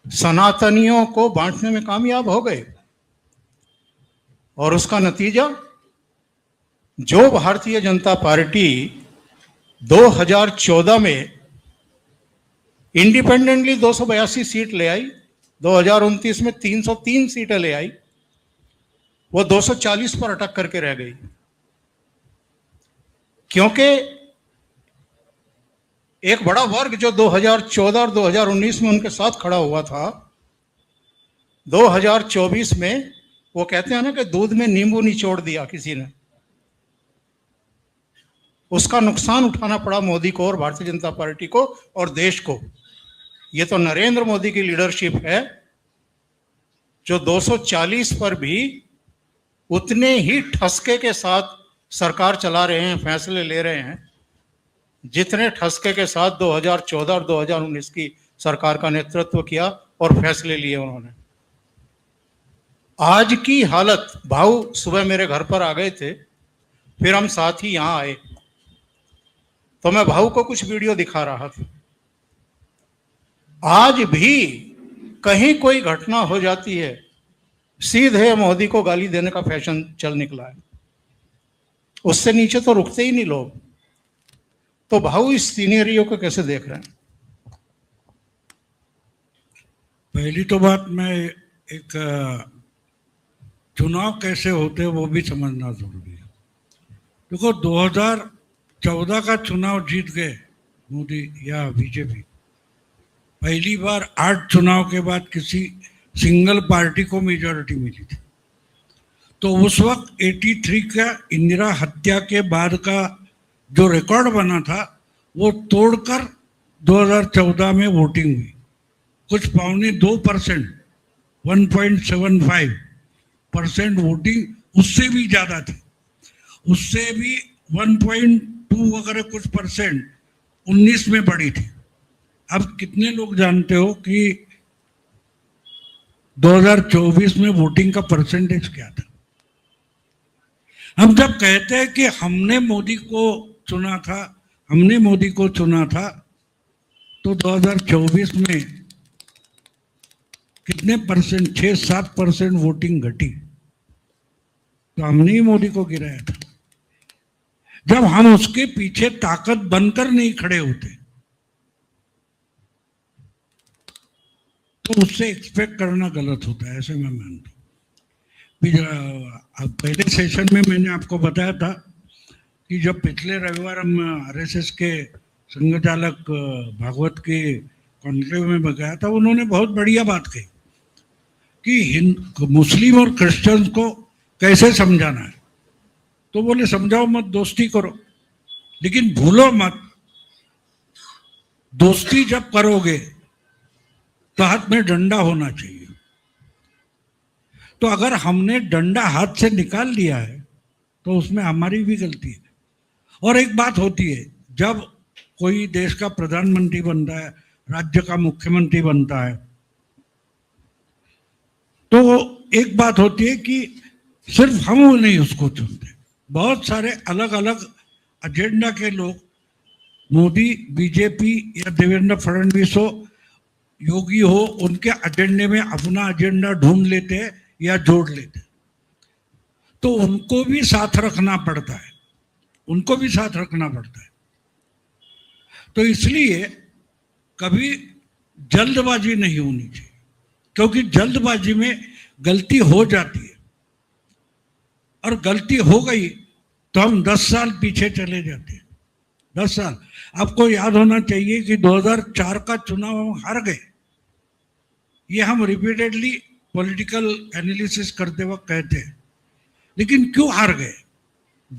सनातनियों को बांटने में कामयाब हो गए। और उसका नतीजा, जो भारतीय जनता पार्टी 2014 में इंडिपेंडेंटली 282 सीट ले आई, 2029 में 303 सीटें ले आई, वो 240 पर अटक करके रह गई। क्योंकि एक बड़ा वर्ग जो 2014 और 2019 में उनके साथ खड़ा हुआ था, 2024 में वो कहते हैं ना कि दूध में नींबू निचोड़ दिया किसी ने, उसका नुकसान उठाना पड़ा मोदी को और भारतीय जनता पार्टी को और देश को। ये तो नरेंद्र मोदी की लीडरशिप है जो 240 पर भी उतने ही ठसके के साथ सरकार चला रहे हैं, फैसले ले रहे हैं, जितने ठसके के साथ 2014 और 2019 की सरकार का नेतृत्व किया और फैसले लिए उन्होंने। आज की हालत, भाऊ सुबह मेरे घर पर आ गए थे, फिर हम साथ ही यहां आए, तो मैं भाऊ को कुछ वीडियो दिखा रहा था। आज भी कहीं कोई घटना हो जाती है, सीधे मोदी को गाली देने का फैशन चल निकला है, उससे नीचे तो रुकते ही नहीं लोग। तो भाऊ इस सीनियरियो को कैसे देख रहे हैं? पहली तो बात, मैं एक चुनाव कैसे होते हैं वो भी समझना जरूरी है। देखो, 2014 का चुनाव जीत गए मोदी या बीजेपी, पहली बार 8 चुनाव के बाद किसी सिंगल पार्टी को मेजॉरिटी मिली थी। तो उस वक्त 83 का इंदिरा हत्या के बाद का जो रिकॉर्ड बना था वो तोड़कर 2014 में वोटिंग हुई। कुछ 2.25%, 1.75% वोटिंग उससे भी ज़्यादा थी, उससे भी 1.2 वगैरह कुछ परसेंट 19 में बढ़ी थी। अब कितने लोग जानते हो कि 2024 में वोटिंग का परसेंटेज क्या था? हम जब कहते हैं कि हमने मोदी को चुना था, हमने मोदी को चुना था, तो 2024 में कितने परसेंट, 6-7% वोटिंग घटी, तो हमने ही मोदी को गिराया था। जब हम उसके पीछे ताकत बनकर नहीं खड़े होते तो उससे एक्सपेक्ट करना गलत होता है, ऐसे मैं मानता हूँ। पहले सेशन में मैंने आपको बताया था कि जब पिछले रविवार हम आरएसएस के संघचालक भागवत के कॉन्क्लेव में गया था, उन्होंने बहुत बढ़िया बात कही कि मुस्लिम और क्रिश्चियंस को कैसे समझाना है। तो बोले समझाओ मत, दोस्ती करो, लेकिन भूलो मत दोस्ती जब करोगे तो हाथ में डंडा होना चाहिए। तो अगर हमने डंडा हाथ से निकाल लिया है तो उसमें हमारी भी गलती है। और एक बात होती है, जब कोई देश का प्रधानमंत्री बनता है, राज्य का मुख्यमंत्री बनता है, तो एक बात होती है कि सिर्फ हम नहीं उसको चुनते, बहुत सारे अलग अलग एजेंडा के लोग, मोदी, बीजेपी या देवेंद्र फडणवीस हो, योगी हो, उनके एजेंडे में अपना एजेंडा ढूंढ लेते हैं या जोड़ लेते हैं। तो उनको भी साथ रखना पड़ता है, उनको भी साथ रखना पड़ता है। तो इसलिए कभी जल्दबाजी नहीं होनी चाहिए, क्योंकि जल्दबाजी में गलती हो जाती है, और गलती हो गई तो हम 10 साल पीछे चले जाते हैं। 10 साल। आपको याद होना चाहिए कि 2004 का चुनाव हम हार गए। ये हम रिपीटेडली पॉलिटिकल एनालिसिस करते वक्त कहते हैं, लेकिन क्यों हार गए?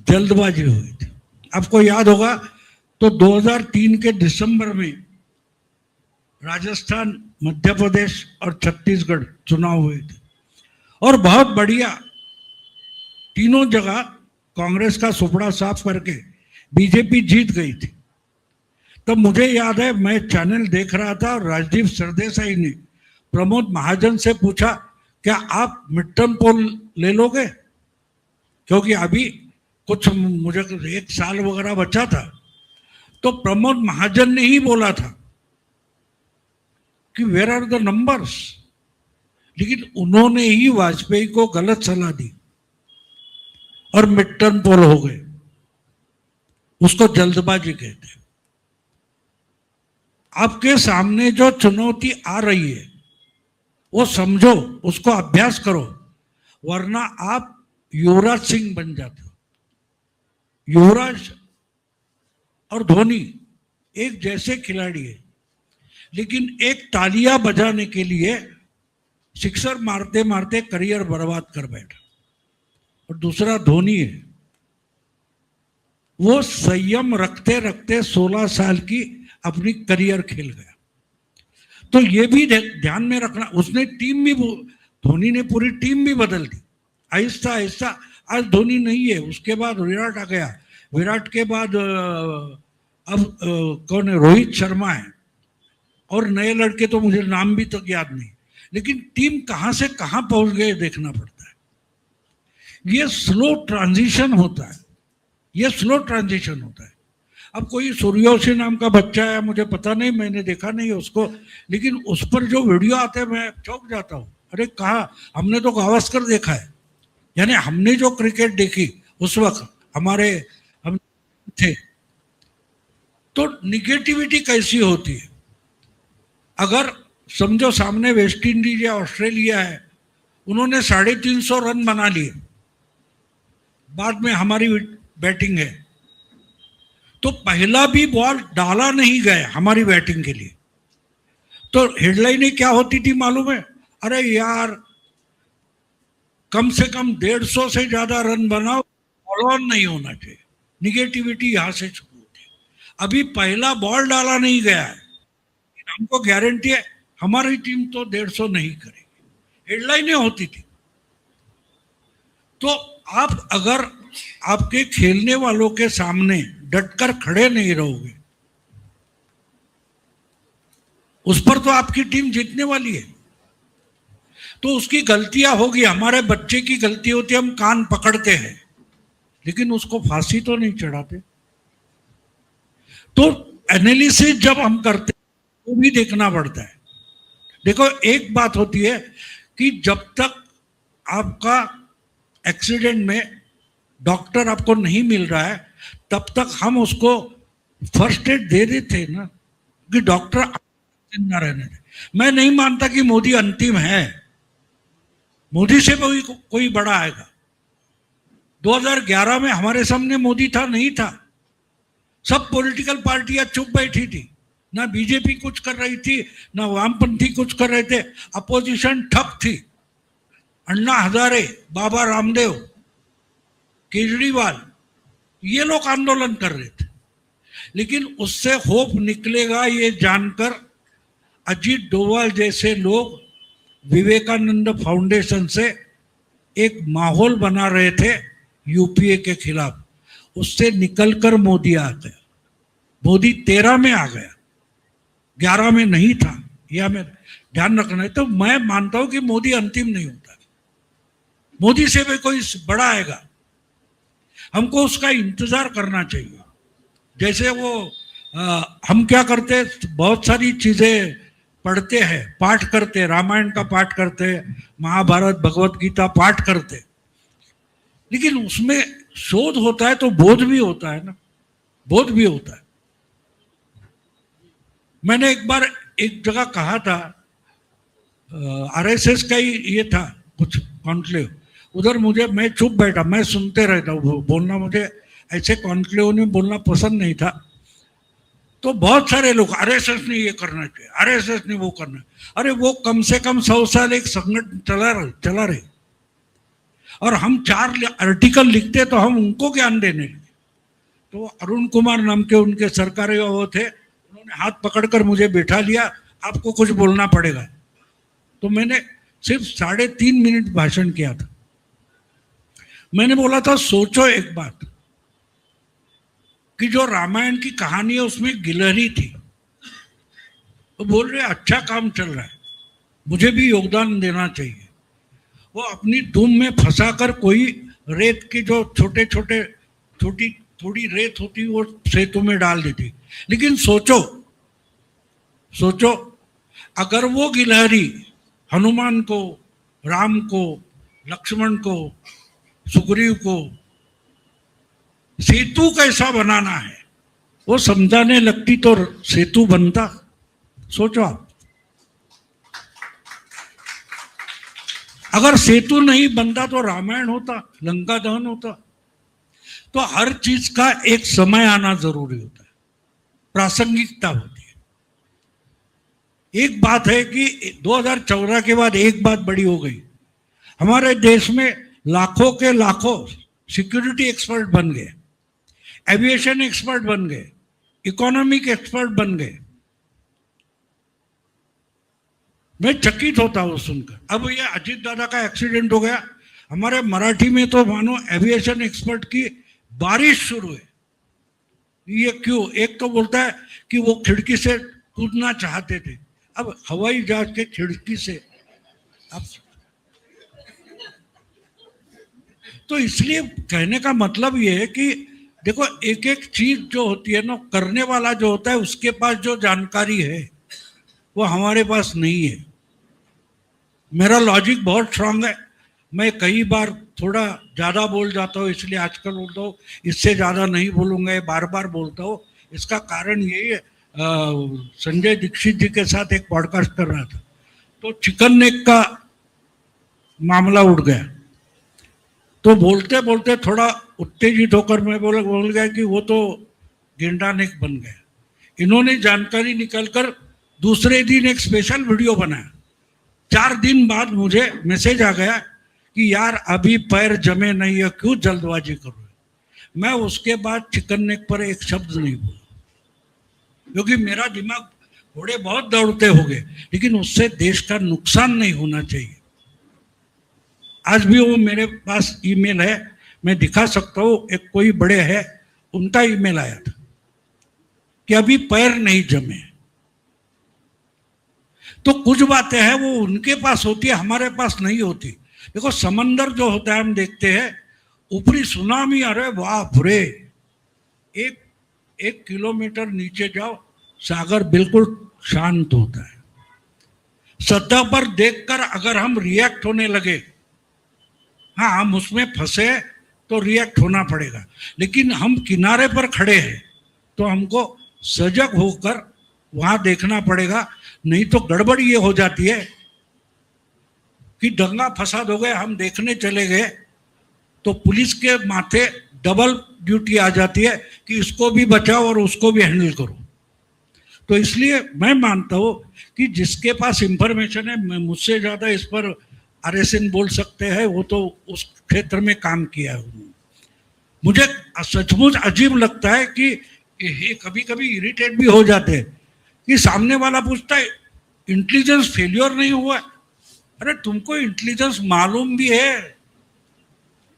जल्दबाजी हुई थी। आपको याद होगा तो 2003 के दिसंबर में राजस्थान, मध्य प्रदेश और छत्तीसगढ़ चुनाव हुए थे, और बहुत बढ़िया तीनों जगह कांग्रेस का सुपड़ा साफ करके बीजेपी जीत गई थी। तब मुझे याद है, मैं चैनल देख रहा था और राजदीप सरदेसाई ने प्रमोद महाजन से पूछा क्या आप मिड टर्म पोल ले लोगे, क्योंकि अभी कुछ मुझे 1 साल वगैरह बचा था। तो प्रमोद महाजन ने ही बोला था कि वेयर आर द नंबर्स, लेकिन उन्होंने ही वाजपेयी को गलत सलाह दी और मिड टर्म पोल हो गए। उसको जल्दबाजी कहते हैं। आपके सामने जो चुनौती आ रही है वो समझो, उसको अभ्यास करो, वरना आप युवराज सिंह बन जाते हो। युवराज और धोनी एक जैसे खिलाड़ी है, लेकिन एक तालियां बजाने के लिए सिक्सर मारते मारते करियर बर्बाद कर बैठा, और दूसरा धोनी है, वो संयम रखते रखते 16 साल की अपनी करियर खेल गया। तो ये भी ध्यान में रखना। उसने टीम भी, धोनी ने पूरी टीम भी बदल दी आहिस्ता आहिस्ता। आज धोनी नहीं है, उसके बाद विराट आ गया, विराट के बाद अब कौन है, रोहित शर्मा है, और नए लड़के तो मुझे नाम भी तो याद नहीं, लेकिन टीम कहां से कहां पहुंच गए देखना पड़ता है। ये स्लो ट्रांजिशन होता है, ये स्लो ट्रांजिशन होता है। अब कोई सूर्यवंशी नाम का बच्चा है, मुझे पता नहीं, मैंने देखा नहीं है उसको, लेकिन उस पर जो वीडियो आते हैं मैं चौंक जाता हूँ। अरे कहा, हमने तो गावस्कर देखा है, यानी हमने जो क्रिकेट देखी उस वक्त हम थे। तो निगेटिविटी कैसी होती है? अगर समझो सामने वेस्ट इंडीज या ऑस्ट्रेलिया है, उन्होंने 350 रन बना लिए, बाद में हमारी बैटिंग है, तो पहला भी बॉल डाला नहीं गया हमारी बैटिंग के लिए, तो हेडलाइनें क्या होती थी मालूम है? अरे यार, कम से कम 150 से ज्यादा रन बनाओ, बॉल ऑन नहीं होना चाहिए। निगेटिविटी यहां से शुरू होती है। अभी पहला बॉल डाला नहीं गया है, हमको गारंटी है हमारी टीम तो 150 नहीं करेगी, हेडलाइनें होती थी। तो आप अगर आपके खेलने वालों के सामने डटकर खड़े नहीं रहोगे, उस पर तो आपकी टीम जीतने वाली है। तो उसकी गलतियां होगी, हमारे बच्चे की गलती होती है, हम कान पकड़ते हैं, लेकिन उसको फांसी तो नहीं चढ़ाते। तो एनालिसिस जब हम करते हैं वो भी देखना पड़ता है। देखो, एक बात होती है कि जब तक आपका एक्सीडेंट में डॉक्टर आपको नहीं मिल रहा है, तब तक हम उसको फर्स्ट एड दे देते हैं ना, कि डॉक्टर जिंदा रहने दे। मैं नहीं मानता कि मोदी अंतिम है, मोदी से कोई बड़ा आएगा। 2011 में हमारे सामने मोदी था, नहीं था? सब पॉलिटिकल पार्टियां चुप बैठी थी, ना बीजेपी कुछ कर रही थी, ना वामपंथी कुछ कर रहे थे, अपोजिशन ठप थी। अन्ना हजारे, बाबा रामदेव, केजरीवाल, ये लोग आंदोलन कर रहे थे। लेकिन उससे होप निकलेगा ये जानकर अजीत डोभाल जैसे लोग विवेकानंद फाउंडेशन से एक माहौल बना रहे थे यूपीए के खिलाफ, उससे निकलकर मोदी आ गया। मोदी 13 में आ गया, 11 में नहीं था, यह हमें ध्यान रखना है। तो मैं मानता हूं कि मोदी अंतिम नहीं होता, मोदी से भी कोई बड़ा आएगा, हमको उसका इंतजार करना चाहिए। जैसे वो हम क्या करते, बहुत सारी चीजें पढ़ते हैं, पाठ करते, रामायण का पाठ करते, महाभारत भगवत गीता पाठ करते, लेकिन उसमें शोध होता है तो बोध भी होता है ना, बोध भी होता है। मैंने एक बार एक जगह कहा था, आरएसएस का ही ये था कुछ कॉन्क्लेव, उधर मुझे, मैं चुप बैठा, मैं सुनते रहता हूँ, बोलना मुझे ऐसे कॉन्क्लेव में बोलना पसंद नहीं था। तो बहुत सारे लोग, आरएसएस ने ये करना चाहिए, आरएसएस ने वो करना, अरे वो कम से कम 100 साल एक संगठन चला रहे, और हम 4 आर्टिकल लिखते तो हम उनको ज्ञान देने लगे। तो अरुण कुमार नाम के उनके सरकारी वो थे, उन्होंने हाथ पकड़कर मुझे बैठा लिया, आपको कुछ बोलना पड़ेगा। तो मैंने सिर्फ 3.5 मिनट भाषण किया था। मैंने बोला था, सोचो एक बात, कि जो रामायण की कहानी है उसमें गिलहरी थी, तो बोल रहे अच्छा काम चल रहा है, मुझे भी योगदान देना चाहिए। वो अपनी धूम में फंसाकर कोई रेत की जो छोटे छोटे छोटी थोड़ी रेत होती वो सेतु में डाल देती। लेकिन सोचो सोचो, अगर वो गिलहरी हनुमान को, राम को, लक्ष्मण को, सुग्रीव को सेतु कैसा बनाना है वो समझाने लगती तो सेतु बनता। सोचो आप, अगर सेतु नहीं बनता तो रामायण होता, लंका दहन होता। तो हर चीज का एक समय आना जरूरी होता है, प्रासंगिकता होती है। एक बात है कि 2014 के बाद एक बात बड़ी हो गई, हमारे देश में लाखों के लाखों सिक्योरिटी एक्सपर्ट बन गए, एविएशन एक्सपर्ट बन गए, इकोनॉमिक एक्सपर्ट बन गए। मैं चकित होता हूँ सुनकर। अब ये अजीत दादा का एक्सीडेंट हो गया, हमारे मराठी में तो मानो एविएशन एक्सपर्ट की बारिश शुरू है। ये क्यों? एक तो बोलता है कि वो खिड़की से कूदना चाहते थे। अब हवाई जहाज के खिड़की से अब तो इसलिए कहने का मतलब ये है कि देखो, एक एक चीज जो होती है ना, करने वाला जो होता है उसके पास जो जानकारी है वो हमारे पास नहीं है। मेरा लॉजिक बहुत स्ट्रांग है, मैं कई बार थोड़ा ज़्यादा बोल जाता हूँ, इसलिए आजकल बोलता हूँ इससे ज़्यादा नहीं बोलूँगा, बार बार बोलता हूँ। इसका कारण यही है, संजय दीक्षित जी के साथ एक पॉडकास्ट कर रहा था तो चिकन नेक का मामला उठ गया, तो बोलते बोलते थोड़ा उत्तेजित होकर मैं बोल गया कि वो तो गेंडा नेक बन गया। इन्होंने जानकारी निकलकर दूसरे दिन एक स्पेशल वीडियो बनाया। 4 दिन बाद मुझे मैसेज आ गया कि यार अभी पैर जमे नहीं है, क्यों जल्दबाजी कर रहे हो। मैं उसके बाद चिकन नेक पर एक शब्द नहीं बोला, क्योंकि मेरा दिमाग घोड़े बहुत दौड़ते हो गए, लेकिन उससे देश का नुकसान नहीं होना चाहिए। आज भी वो मेरे पास ईमेल है, मैं दिखा सकता हूँ। एक कोई बड़े है, उनका ईमेल आया था कि अभी पैर नहीं जमे। तो कुछ बातें हैं वो उनके पास होती है, हमारे पास नहीं होती। देखो, समंदर जो होता है हम देखते हैं, ऊपरी सुनामी, अरे बाप रे, 1 किलोमीटर नीचे जाओ सागर बिल्कुल शांत होता है। सतह पर देखकर अगर हम रिएक्ट होने लगे, हाँ हम उसमें फंसे तो रिएक्ट होना पड़ेगा, लेकिन हम किनारे पर खड़े हैं तो हमको सजग होकर वहां देखना पड़ेगा। नहीं तो गड़बड़ ये हो जाती है कि दंगा फसाद हो गए, हम देखने चले गए तो पुलिस के माथे डबल ड्यूटी आ जाती है कि इसको भी बचाओ और उसको भी हैंडल करो। तो इसलिए मैं मानता हूँ कि जिसके पास इंफॉर्मेशन है, मुझसे ज़्यादा इस पर RSN बोल सकते हैं, वो तो उस क्षेत्र में काम किया है उन्होंने। मुझे सचमुच अजीब लगता है कि ये कभी कभी इरिटेट भी हो जाते हैं कि सामने वाला पूछता है इंटेलिजेंस फेल्योर नहीं हुआ। अरे तुमको इंटेलिजेंस मालूम भी है?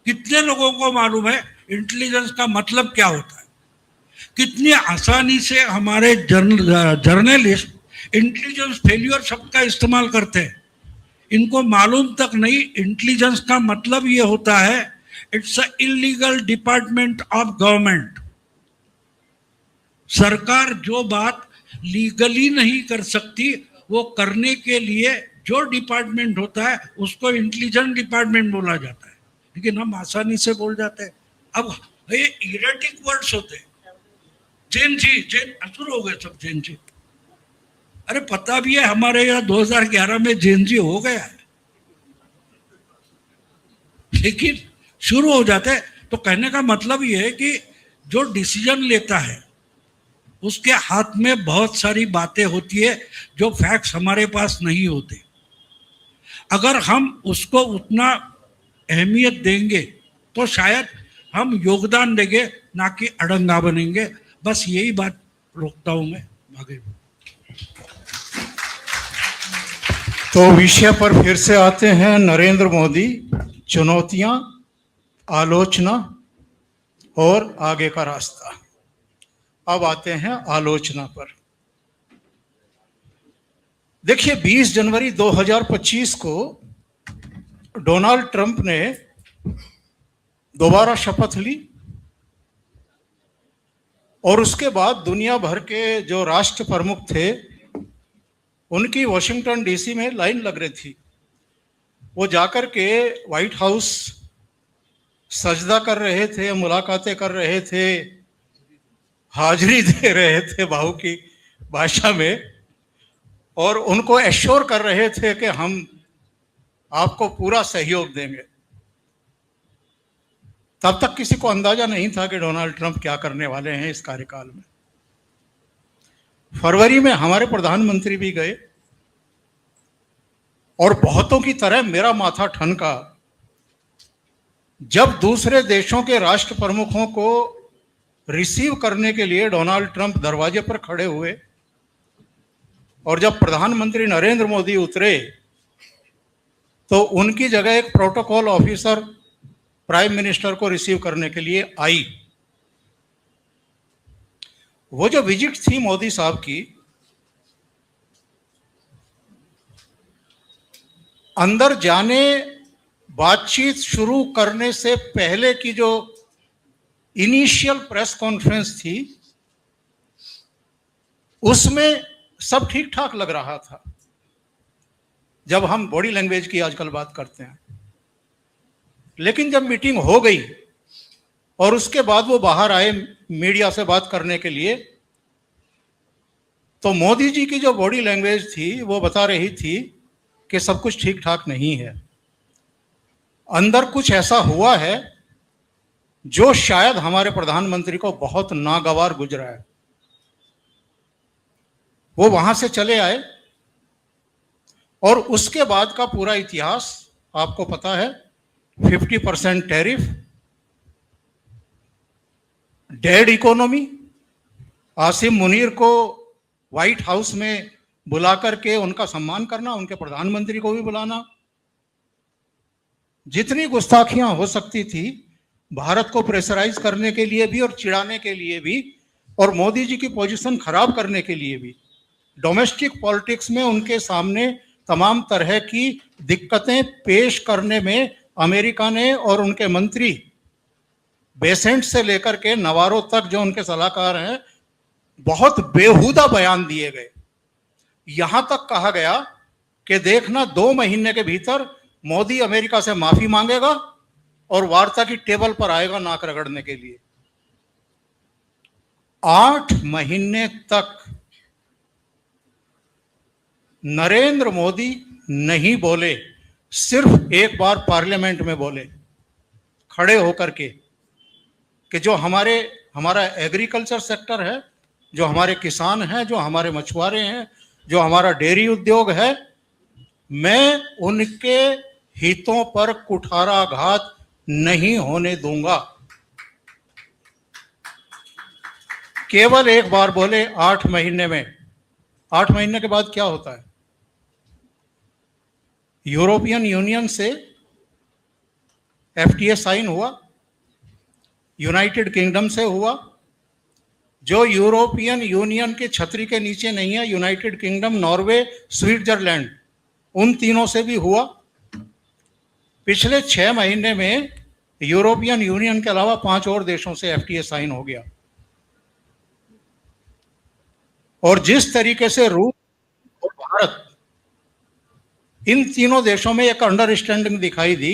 कितने लोगों को मालूम है इंटेलिजेंस का मतलब क्या होता है? कितनी आसानी से हमारे जर्नलिस्ट इंटेलिजेंस फेल्योर शब्द का इस्तेमाल करते हैं। इनको मालूम तक नहीं, इंटेलिजेंस का मतलब ये होता है it's a illegal department of government. सरकार जो बात लीगली नहीं कर सकती वो करने के लिए जो डिपार्टमेंट होता है उसको इंटेलिजेंस डिपार्टमेंट बोला जाता है, लेकिन हम आसानी से बोल जाते हैं। अब ये इरेटिक वर्ड्स होते हैं, जैन असुर हो गए सब जैन जी। अरे पता भी है हमारे यहाँ 2011 में जैन जी हो गया है, लेकिन शुरू हो जाते हैं। तो कहने का मतलब ये है कि जो डिसीजन लेता है उसके हाथ में बहुत सारी बातें होती है जो फैक्ट्स हमारे पास नहीं होते। अगर हम उसको उतना अहमियत देंगे तो शायद हम योगदान देंगे, ना कि अड़ंगा बनेंगे। बस यही बात रोकता हूं मैं आगे। तो विषय पर फिर से आते हैं। नरेंद्र मोदी, चुनौतियां, आलोचना और आगे का रास्ता। अब आते हैं आलोचना पर। देखिए 20 जनवरी 2025 को डोनाल्ड ट्रंप ने दोबारा शपथ ली और उसके बाद दुनिया भर के जो राष्ट्र प्रमुख थे उनकी वॉशिंगटन डीसी में लाइन लग रही थी। वो जाकर के व्हाइट हाउस सजदा कर रहे थे, मुलाकातें कर रहे थे, हाजिरी दे रहे थे भाव की भाषा में, और उनको एश्योर कर रहे थे कि हम आपको पूरा सहयोग देंगे। तब तक किसी को अंदाजा नहीं था कि डोनाल्ड ट्रंप क्या करने वाले हैं इस कार्यकाल में। फरवरी में हमारे प्रधानमंत्री भी गए और बहुतों की तरह मेरा माथा ठनका जब दूसरे देशों के राष्ट्र प्रमुखों को रिसीव करने के लिए डोनाल्ड ट्रंप दरवाजे पर खड़े हुए और जब प्रधानमंत्री नरेंद्र मोदी उतरे तो उनकी जगह एक प्रोटोकॉल ऑफिसर प्राइम मिनिस्टर को रिसीव करने के लिए आई। वो जो विजिट थी मोदी साहब की, अंदर जाने बातचीत शुरू करने से पहले की जो इनिशियल प्रेस कॉन्फ्रेंस थी उसमें सब ठीक ठाक लग रहा था। जब हम बॉडी लैंग्वेज की आजकल बात करते हैं, लेकिन जब मीटिंग हो गई और उसके बाद वो बाहर आए मीडिया से बात करने के लिए, तो मोदी जी की जो बॉडी लैंग्वेज थी वो बता रही थी कि सब कुछ ठीक ठाक नहीं है। अंदर कुछ ऐसा हुआ है जो शायद हमारे प्रधानमंत्री को बहुत नागवार गुजरा है। वो वहां से चले आए और उसके बाद का पूरा इतिहास आपको पता है। 50% tariff, dead economy, Asim Munir को व्हाइट हाउस में बुला करके उनका सम्मान करना, उनके प्रधानमंत्री को भी बुलाना, जितनी गुस्ताखियां हो सकती थी भारत को प्रेशराइज करने के लिए भी और चिढ़ाने के लिए भी और मोदी जी की पोजीशन खराब करने के लिए भी। डोमेस्टिक पॉलिटिक्स में उनके सामने तमाम तरह की दिक्कतें पेश करने में अमेरिका ने और उनके मंत्री बेसेंट से लेकर के नवारो तक जो उनके सलाहकार हैं, बहुत बेहुदा बयान दिए गए। यहां तक कहा गया कि देखना 2 महीने के भीतर मोदी अमेरिका से माफी मांगेगा और वार्ता की टेबल पर आएगा नाक रगड़ने के लिए। 8 महीने तक नरेंद्र मोदी नहीं बोले, सिर्फ एक बार पार्लियामेंट में बोले खड़े होकर के कि जो हमारा एग्रीकल्चर सेक्टर है, जो हमारे किसान हैं, जो हमारे मछुआरे हैं, जो हमारा डेयरी उद्योग है, मैं उनके हितों पर कुठाराघात नहीं होने दूंगा। केवल एक बार बोले 8 महीने में। 8 महीने के बाद क्या होता है? यूरोपियन यूनियन से एफटीए साइन हुआ, यूनाइटेड किंगडम से हुआ। जो यूरोपियन यूनियन के छतरी के नीचे नहीं है, यूनाइटेड किंगडम, नॉर्वे, स्विट्जरलैंड, उन तीनों से भी हुआ। पिछले 6 महीने में यूरोपियन यूनियन के अलावा 5 और देशों से एफटीए साइन हो गया। और जिस तरीके से रूस और भारत, इन तीनों देशों में एक अंडरस्टैंडिंग दिखाई दी,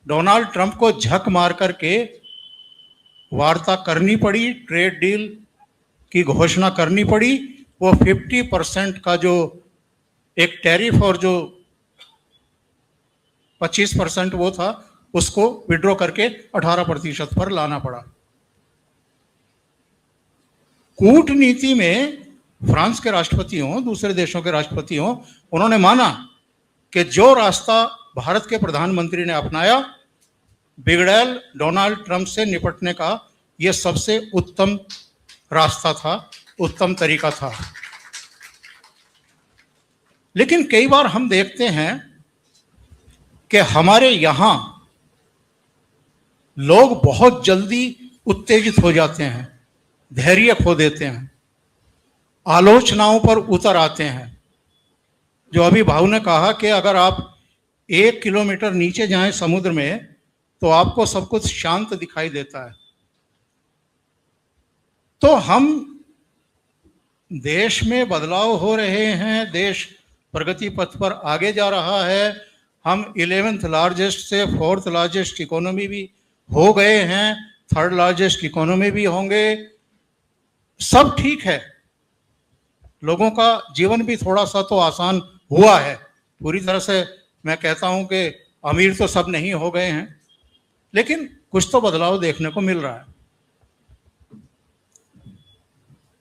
डोनाल्ड ट्रंप को झक मार करके वार्ता करनी पड़ी, ट्रेड डील की घोषणा करनी पड़ी। वो 50% का जो एक टैरिफ और जो 25% वो था, उसको विड्रॉ करके 18% पर लाना पड़ा। कूटनीति में फ्रांस के राष्ट्रपति हों, दूसरे देशों के राष्ट्रपति हों, उन्होंने माना कि जो रास्ता भारत के प्रधानमंत्री ने अपनाया, बिगड़ैल डोनाल्ड ट्रंप से निपटने का, यह सबसे उत्तम रास्ता था, उत्तम तरीका था। लेकिन कई बार हम देखते हैं कि हमारे यहां लोग बहुत जल्दी उत्तेजित हो जाते हैं, धैर्य खो देते हैं, आलोचनाओं पर उतर आते हैं, जो अभी भाऊ ने कहा कि अगर आप 1 किलोमीटर नीचे जाएं समुद्र में तो आपको सब कुछ शांत दिखाई देता है। तो हम देश में बदलाव हो रहे हैं, देश प्रगति पथ पर आगे जा रहा है, हम 11th लार्जेस्ट से 4th लार्जेस्ट इकोनॉमी भी हो गए हैं, 3rd लार्जेस्ट इकोनॉमी भी होंगे, सब ठीक है। लोगों का जीवन भी थोड़ा सा तो आसान हुआ है। पूरी तरह से मैं कहता हूं कि अमीर तो सब नहीं हो गए हैं, लेकिन कुछ तो बदलाव देखने को मिल रहा है।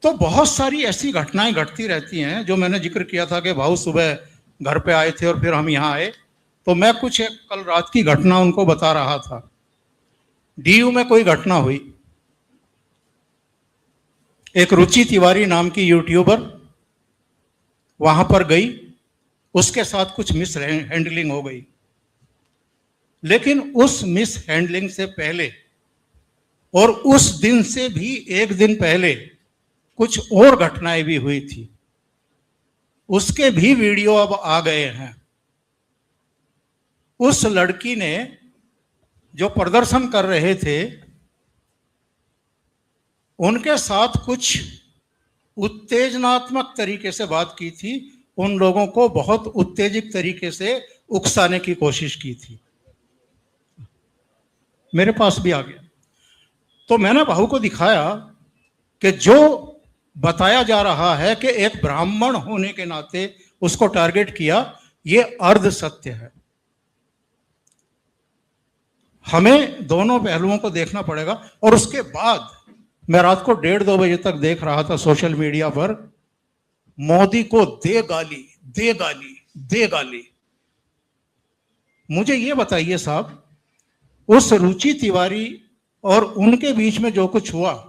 तो बहुत सारी ऐसी घटनाएं घटती रहती हैं। जो मैंने जिक्र किया था कि भाऊ सुबह घर पे आए थे और फिर हम यहाँ आए, तो मैं कुछ एक कल रात की घटना उनको बता रहा था। डीयू में कोई घटना हुई, एक रुचि तिवारी नाम की यूट्यूबर वहां पर गई, उसके साथ कुछ मिस हैंडलिंग हो गई। लेकिन उस मिस हैंडलिंग से पहले और उस दिन से भी एक दिन पहले कुछ और घटनाएं भी हुई थी, उसके भी वीडियो अब आ गए हैं। उस लड़की ने जो प्रदर्शन कर रहे थे उनके साथ कुछ उत्तेजनात्मक तरीके से बात की थी, उन लोगों को बहुत उत्तेजित तरीके से उकसाने की कोशिश की थी। मेरे पास भी आ गया। तो मैंने भाऊ को दिखाया कि जो बताया जा रहा है कि एक ब्राह्मण होने के नाते उसको टारगेट किया, ये अर्ध सत्य है। हमें दोनों पहलुओं को देखना पड़ेगा। और उसके बाद मैं रात को 1:30-2 बजे तक देख रहा था सोशल मीडिया पर, मोदी को दे गाली, दे गाली, दे गाली। मुझे ये बताइए साहब, उस रुचि तिवारी और उनके बीच में जो कुछ हुआ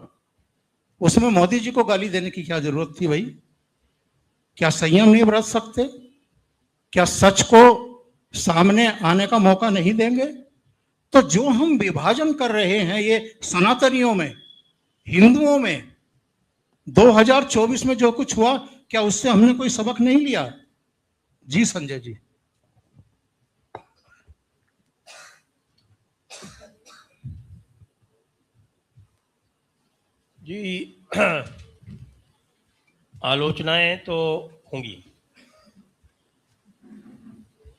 उसमें मोदी जी को गाली देने की क्या जरूरत थी भाई? क्या संयम नहीं बरत सकते? क्या सच को सामने आने का मौका नहीं देंगे? तो जो हम विभाजन कर रहे हैं ये सनातनियों में, हिंदुओं में, 2024 में जो कुछ हुआ, क्या उससे हमने कोई सबक नहीं लिया? जी संजय जी। जी, आलोचनाएं तो होंगी।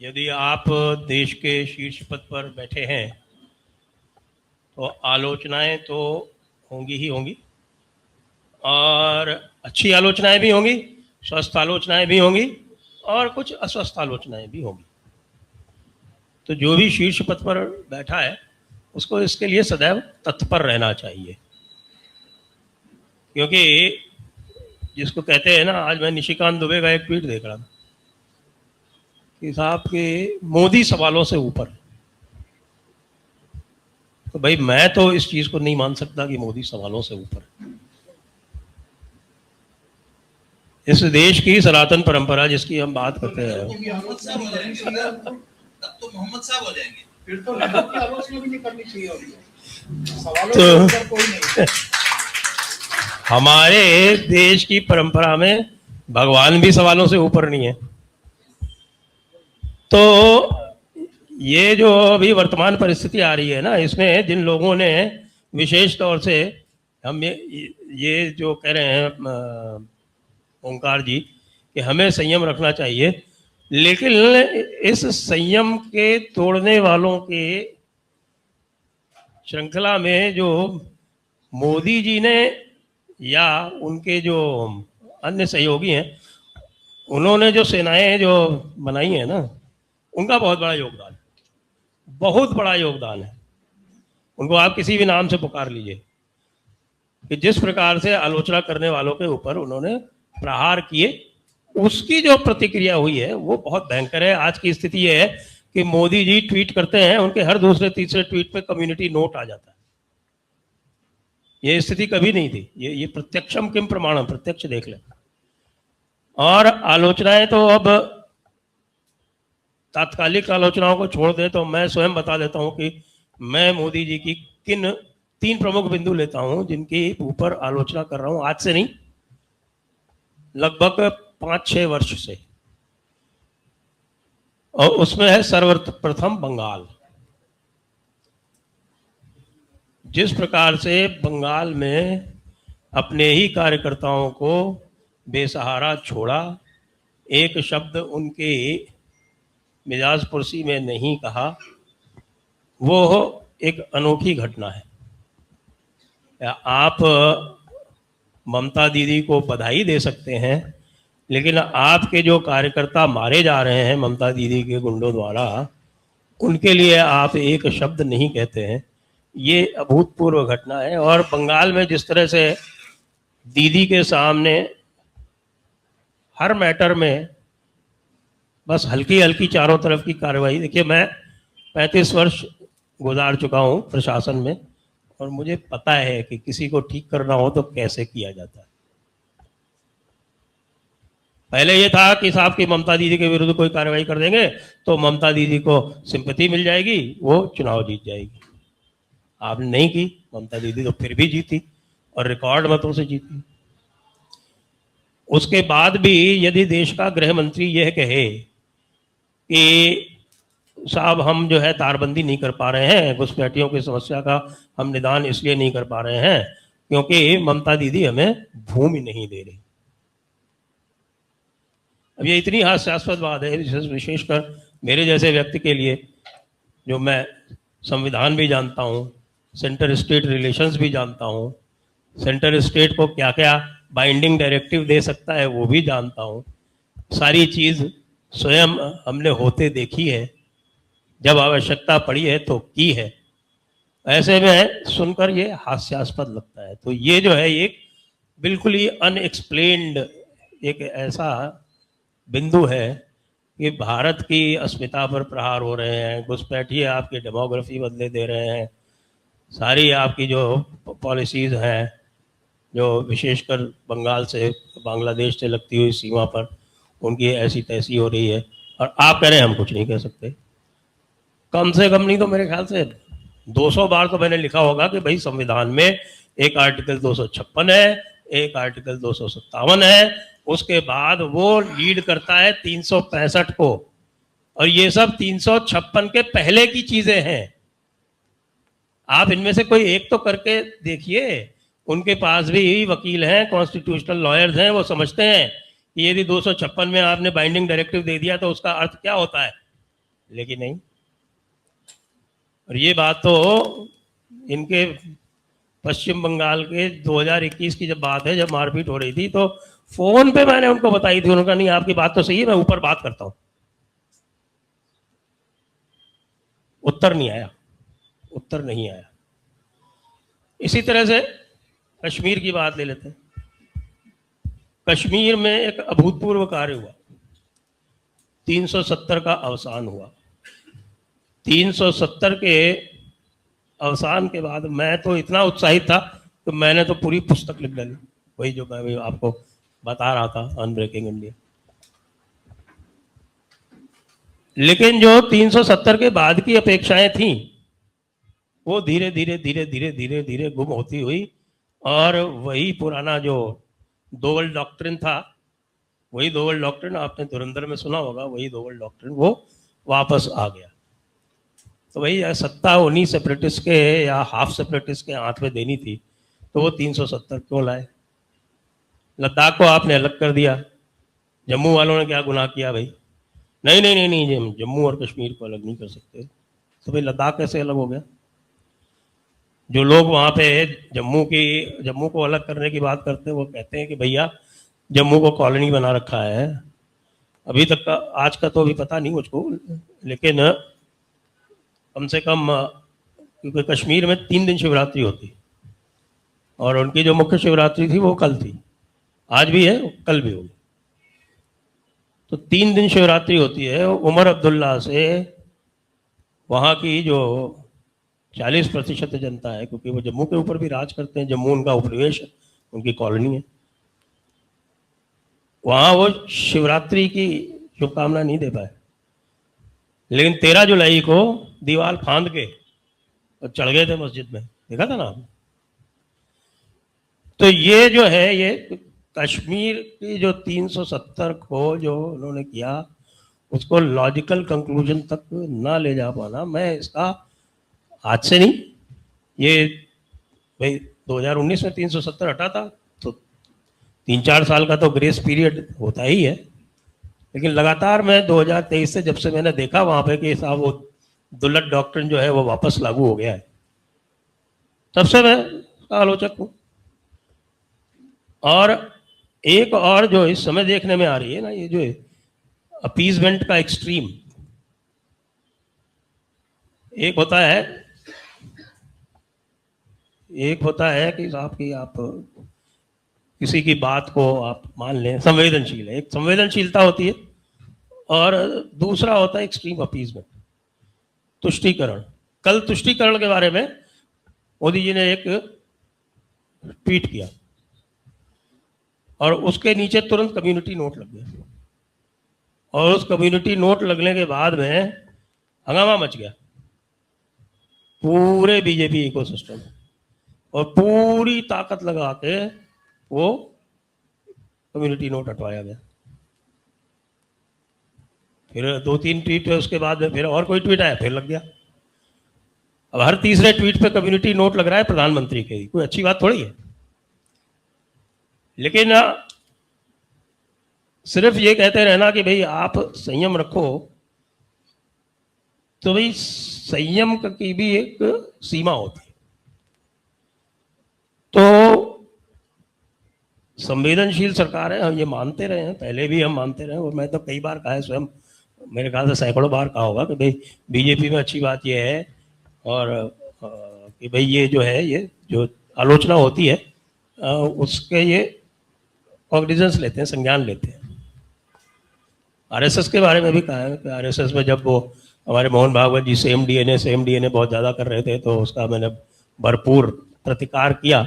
यदि आप देश के शीर्ष पद पर बैठे हैं तो आलोचनाएं तो होंगी ही होंगी, और अच्छी आलोचनाएं भी होंगी, स्वस्थ आलोचनाएं भी होंगी, और कुछ अस्वस्थ आलोचनाएं भी होंगी। तो जो भी शीर्ष पद पर बैठा है उसको इसके लिए सदैव तत्पर रहना चाहिए। क्योंकि जिसको कहते हैं ना, आज मैं निशिकांत दुबे का एक ट्वीट देख रहा था कि साहब के मोदी सवालों से ऊपर। तो भाई मैं तो इस चीज को नहीं मान सकता कि मोदी सवालों से ऊपर। इस देश की सनातन परंपरा जिसकी हम बात करते हैं, तब तो मोहम्मद साहब हो जाएंगे, फिर तो आलोचना भी नहीं करनी चाहिए। तो हमारे देश की परंपरा में भगवान भी सवालों से ऊपर नहीं है। तो ये जो अभी वर्तमान परिस्थिति आ रही है ना, इसमें जिन लोगों ने विशेष तौर से हम ये जो कह रहे हैं ओंकार जी कि हमें संयम रखना चाहिए, लेकिन इस संयम के तोड़ने वालों के श्रृंखला में जो मोदी जी ने या उनके जो अन्य सहयोगी हैं, उन्होंने जो सेनाएं जो बनाई हैं ना, उनका बहुत बड़ा योगदान है, बहुत बड़ा योगदान है। उनको आप किसी भी नाम से पुकार लीजिए कि जिस प्रकार से आलोचना करने वालों के ऊपर उन्होंने प्रहार किए, उसकी जो प्रतिक्रिया हुई है वो बहुत भयंकर है। आज की स्थिति ये है कि मोदी जी ट्वीट करते हैं, उनके हर दूसरे तीसरे ट्वीट पे कम्युनिटी नोट आ जाता है। ये स्थिति कभी नहीं थी। ये प्रत्यक्षम किम प्रमाणम, प्रत्यक्ष देख लें। और आलोचनाएं तो अब तात्कालिक आलोचनाओं को छोड़ दें तो मैं स्वयं बता देता हूं कि मैं मोदी जी की किन 3 प्रमुख बिंदु लेता हूं जिनके ऊपर आलोचना कर रहा हूं, आज से नहीं, लगभग 5-6 वर्ष से। और उसमें है सर्वप्रथम बंगाल। जिस प्रकार से बंगाल में अपने ही कार्यकर्ताओं को बेसहारा छोड़ा, एक शब्द उनके मिजाज पुरसी में नहीं कहा, वो एक अनोखी घटना है। आप ममता दीदी को बधाई दे सकते हैं, लेकिन आपके जो कार्यकर्ता मारे जा रहे हैं ममता दीदी के गुंडों द्वारा, उनके लिए आप एक शब्द नहीं कहते हैं। ये अभूतपूर्व घटना है। और बंगाल में जिस तरह से दीदी के सामने हर मैटर में बस हल्की हल्की चारों तरफ की कार्रवाई, देखिए मैं 35 वर्ष गुजार चुका हूँ प्रशासन में, और मुझे पता है कि किसी को ठीक करना हो तो कैसे किया जाता है। पहले ये था कि साहब की ममता दीदी के विरुद्ध कोई कार्रवाई कर देंगे तो ममता दीदी को सिंपैथी मिल जाएगी, वो चुनाव जीत जाएगी। आपने नहीं की, ममता दीदी तो फिर भी जीती और रिकॉर्ड मतों से जीती। उसके बाद भी यदि देश का गृह मंत्री यह कहे कि साहब हम जो है तारबंदी नहीं कर पा रहे हैं, घुसपैठियों की समस्या का हम निदान इसलिए नहीं कर पा रहे हैं क्योंकि ममता दीदी हमें भूमि नहीं दे रही। अब ये इतनी हास्यास्पद बात है, विशेषकर मेरे जैसे व्यक्ति के लिए, जो मैं संविधान भी जानता हूँ, सेंटर स्टेट रिलेशंस भी जानता हूँ, सेंटर स्टेट को क्या क्या बाइंडिंग डायरेक्टिव दे सकता है वो भी जानता हूँ, सारी चीज़ स्वयं हमने होते देखी है, जब आवश्यकता पड़ी है तो की है। ऐसे में सुनकर ये हास्यास्पद लगता है। तो ये जो है एक बिल्कुल ही अनएक्सप्लेन्ड एक ऐसा बिंदु है कि भारत की अस्मिता पर प्रहार हो रहे हैं, घुसपैठिए आपकी डेमोग्राफी बदले दे रहे हैं, सारी आपकी जो पॉलिसीज़ हैं, जो विशेषकर बंगाल से बांग्लादेश से लगती हुई सीमा पर उनकी ऐसी तैसी हो रही है, और आप कह रहे हैं हम कुछ नहीं कह सकते। कम से कम नहीं तो मेरे ख्याल से 200 बार तो मैंने लिखा होगा कि भाई संविधान में एक आर्टिकल 256 है, एक आर्टिकल 257 है, उसके बाद वो लीड करता है 365 को, और ये सब 356 के पहले की चीजें हैं। आप इनमें से कोई एक तो करके देखिए। उनके पास भी वकील हैं, कॉन्स्टिट्यूशनल लॉयर्स हैं, वो समझते हैं कि यदि 256 में आपने बाइंडिंग डायरेक्टिव दे दिया तो उसका अर्थ क्या होता है, लेकिन नहीं। और ये बात तो इनके पश्चिम बंगाल के 2021 की जब बात है, जब मारपीट हो रही थी, तो फोन पे मैंने उनको बताई थी। उन्होंने कहा नहीं आपकी बात तो सही है, मैं ऊपर बात करता हूं। उत्तर नहीं आया, उत्तर नहीं आया। इसी तरह से कश्मीर की बात ले लेते हैं। कश्मीर में एक अभूतपूर्व कार्य हुआ, 370 का अवसान हुआ। 370 के अवसान के बाद मैं तो इतना उत्साहित था कि मैंने तो पूरी पुस्तक लिख डाली, वही जो मैं आपको बता रहा था, अनब्रेकिंग इंडिया। लेकिन जो 370 के बाद की अपेक्षाएं थी वो धीरे धीरे धीरे धीरे धीरे धीरे गुम होती हुई, और वही पुराना जो दोवल डॉक्ट्रिन था, वही दोवल डॉक्ट्रिन आपने धुरंधर में सुना होगा, वही दोवल डॉक्ट्रिन वो वापस आ गया। तो वही सत्ता उन्हीं सेपरेटिस्ट के या हाफ सेपरेटिस्ट के हाथ में देनी थी, तो वो 370 क्यों लाए? लद्दाख को आपने अलग कर दिया। जम्मू वालों ने क्या गुनाह किया भाई? नहीं नहीं नहीं नहीं, जम्मू और कश्मीर को अलग नहीं कर सकते। तो भाई लद्दाख कैसे अलग हो गया? जो लोग वहाँ पे जम्मू को अलग करने की बात करते हैं, वो कहते हैं कि भैया जम्मू को कॉलोनी बना रखा है। अभी तक का, आज का तो अभी पता नहीं मुझको, लेकिन कम से कम, क्योंकि कश्मीर में 3 दिन शिवरात्रि होती, और उनकी जो मुख्य शिवरात्रि थी वो कल थी, आज भी है, कल भी होगी। तो 3 दिन शिवरात्रि होती है। उमर अब्दुल्ला से वहाँ की जो 40% जनता है, क्योंकि वो जम्मू के ऊपर भी राज करते हैं, जम्मू उनका उपनिवेश है, उनकी कॉलोनी है, वहाँ वो शिवरात्रि की शुभकामना नहीं दे पाए। लेकिन 13 जुलाई को दीवार फांद के और चढ़ गए थे मस्जिद में, देखा था ना आपने? तो ये जो है, ये कश्मीर की जो 370 को जो उन्होंने किया, उसको लॉजिकल कंक्लूजन तक ना ले जा पाना, मैं इसका आज से नहीं, ये भाई 2019 में 370 हटा था तो 3-4 साल का तो ग्रेस पीरियड होता ही है, लेकिन लगातार मैं 2023 से जब से मैंने देखा वहां पे कि साहब वो दुल्लत डॉक्ट्रिन जो है वो वापस लागू हो गया है, तब से मैं आलोचक हूं। और एक और जो इस समय देखने में आ रही है ना, ये जो है अपीजमेंट का एक्सट्रीम, एक होता है कि साहब की आप किसी की बात को आप मान लें, संवेदनशील है, एक संवेदनशीलता होती है, और दूसरा होता है एक्सट्रीम अपीजमेंट, तुष्टीकरण। कल तुष्टीकरण के बारे में मोदी जी ने एक ट्वीट किया और उसके नीचे तुरंत कम्युनिटी नोट लग गया, और उस कम्युनिटी नोट लगने के बाद में हंगामा मच गया पूरे बीजेपी इकोसिस्टम में, और पूरी ताकत लगा के वो कम्युनिटी नोट हटवाया गया। फिर 2-3 ट्वीट है उसके बाद में, फिर और कोई ट्वीट आया, फिर लग गया। अब हर तीसरे ट्वीट पे कम्युनिटी नोट लग रहा है प्रधानमंत्री के, कोई अच्छी बात थोड़ी है। लेकिन सिर्फ ये कहते रहना कि भाई आप संयम रखो, तो भाई संयम की भी एक सीमा होती है। तो संवेदनशील सरकार है, हम ये मानते रहे हैं, पहले भी हम मानते रहे हैं, और मैं तो कई बार कहा है, स्वयं मेरे ख्याल से सैकड़ों बार कहा होगा कि भाई बीजेपी में अच्छी बात ये है, और कि भाई ये जो है, ये जो आलोचना होती है उसके ये कॉग्निजेंस लेते हैं, संज्ञान लेते हैं। आरएसएस के बारे में भी कहा है कि आरएसएस में जब वो हमारे मोहन भागवत जी सेम डीएनए बहुत ज़्यादा कर रहे थे, तो उसका मैंने भरपूर प्रतिकार किया।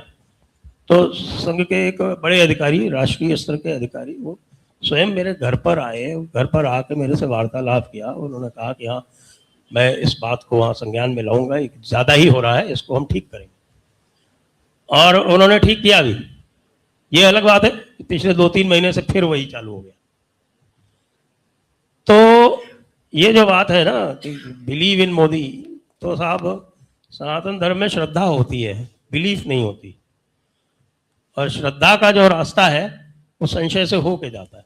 तो संघ के एक बड़े अधिकारी, राष्ट्रीय स्तर के अधिकारी, वो स्वयं मेरे घर पर आए, घर पर आके मेरे से वार्तालाप किया। उन्होंने कहा कि हाँ, मैं इस बात को वहाँ संज्ञान में लाऊंगा, ज़्यादा ही हो रहा है, इसको हम ठीक करेंगे। और उन्होंने ठीक किया भी। ये अलग बात है कि पिछले 2-3 महीने से फिर वही चालू हो गया। तो ये जो बात है ना कि बिलीव इन मोदी, तो साहब सनातन धर्म में श्रद्धा होती है, बिलीफ नहीं होती। और श्रद्धा का जो रास्ता है वो संशय से होके जाता है।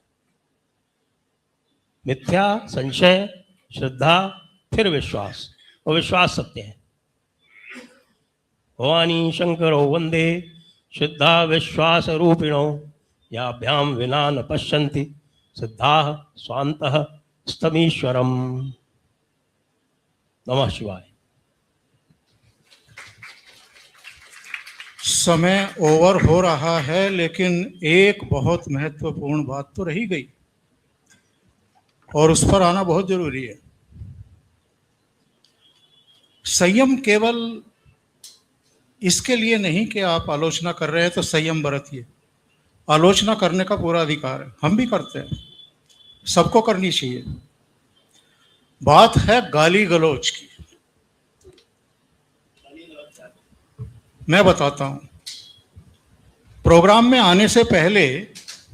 मिथ्या, संशय, श्रद्धा, फिर विश्वास, और विश्वास सत्य है। भवानी शंकरो वंदे शुद्धा विश्वास रूपिणो, याभ्याम विना न पश्यन्ति सिद्धा स्वान्तः स्तमीश्वरम। नमः शिवाय। समय ओवर हो रहा है, लेकिन एक बहुत महत्वपूर्ण बात तो रही गई और उस पर आना बहुत जरूरी है। संयम केवल इसके लिए नहीं कि आप आलोचना कर रहे हैं तो संयम बरतिए। आलोचना करने का पूरा अधिकार है, हम भी करते हैं, सबको करनी चाहिए। बात है गाली गलौज की। मैं बताता हूं, प्रोग्राम में आने से पहले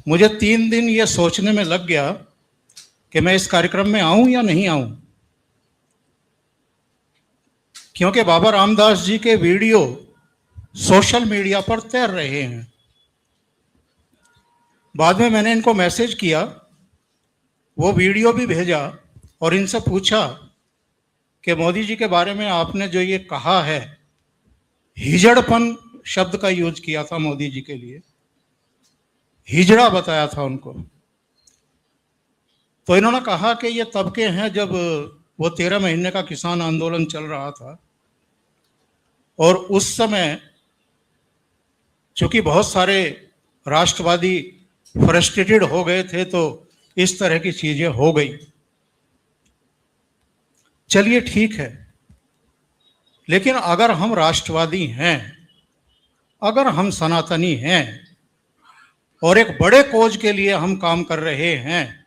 मुझे 3 दिन ये सोचने में लग गया कि मैं इस कार्यक्रम में आऊं या नहीं आऊं, क्योंकि बाबा रामदास जी के वीडियो सोशल मीडिया पर तैर रहे हैं। बाद में मैंने इनको मैसेज किया, वो वीडियो भी भेजा और इनसे पूछा कि मोदी जी के बारे में आपने जो ये कहा है, हिजड़पन शब्द का यूज किया था मोदी जी के लिए, हिजड़ा बताया था उनको। तो इन्होंने कहा कि ये तबके हैं जब वो 13 महीने का किसान आंदोलन चल रहा था, और उस समय चूंकि बहुत सारे राष्ट्रवादी फ्रस्ट्रेटेड हो गए थे, तो इस तरह की चीजें हो गई। चलिए ठीक है, लेकिन अगर हम राष्ट्रवादी हैं, अगर हम सनातनी हैं और एक बड़े कोज के लिए हम काम कर रहे हैं,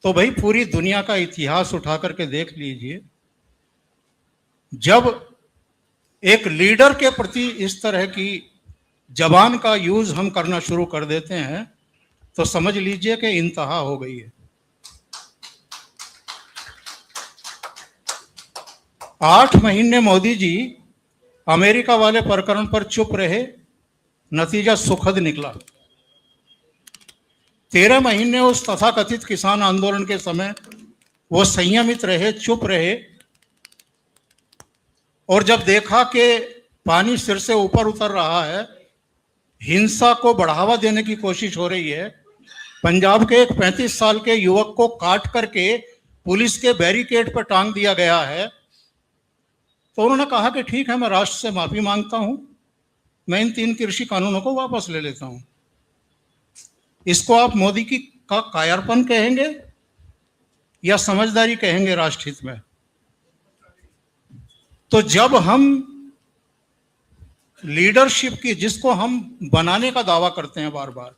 तो भाई पूरी दुनिया का इतिहास उठा करके देख लीजिए। जब एक लीडर के प्रति इस तरह की जबान का यूज हम करना शुरू कर देते हैं, तो समझ लीजिए कि इंतहा हो गई है। 8 महीने मोदी जी अमेरिका वाले प्रकरण पर चुप रहे, नतीजा सुखद निकला। 13 महीने उस तथाकथित किसान आंदोलन के समय वो संयमित रहे, चुप रहे, और जब देखा कि पानी सिर से ऊपर उतर रहा है, हिंसा को बढ़ावा देने की कोशिश हो रही है, पंजाब के एक 35 साल के युवक को काट करके पुलिस के बैरिकेड पर टांग दिया गया है, तो उन्होंने कहा कि ठीक है, मैं राष्ट्र से माफी मांगता हूं, मैं इन 3 कृषि कानूनों को वापस ले लेता हूं। इसको आप मोदी की का कायरपन कहेंगे या समझदारी कहेंगे राष्ट्रहित में? तो जब हम लीडरशिप की, जिसको हम बनाने का दावा करते हैं बार बार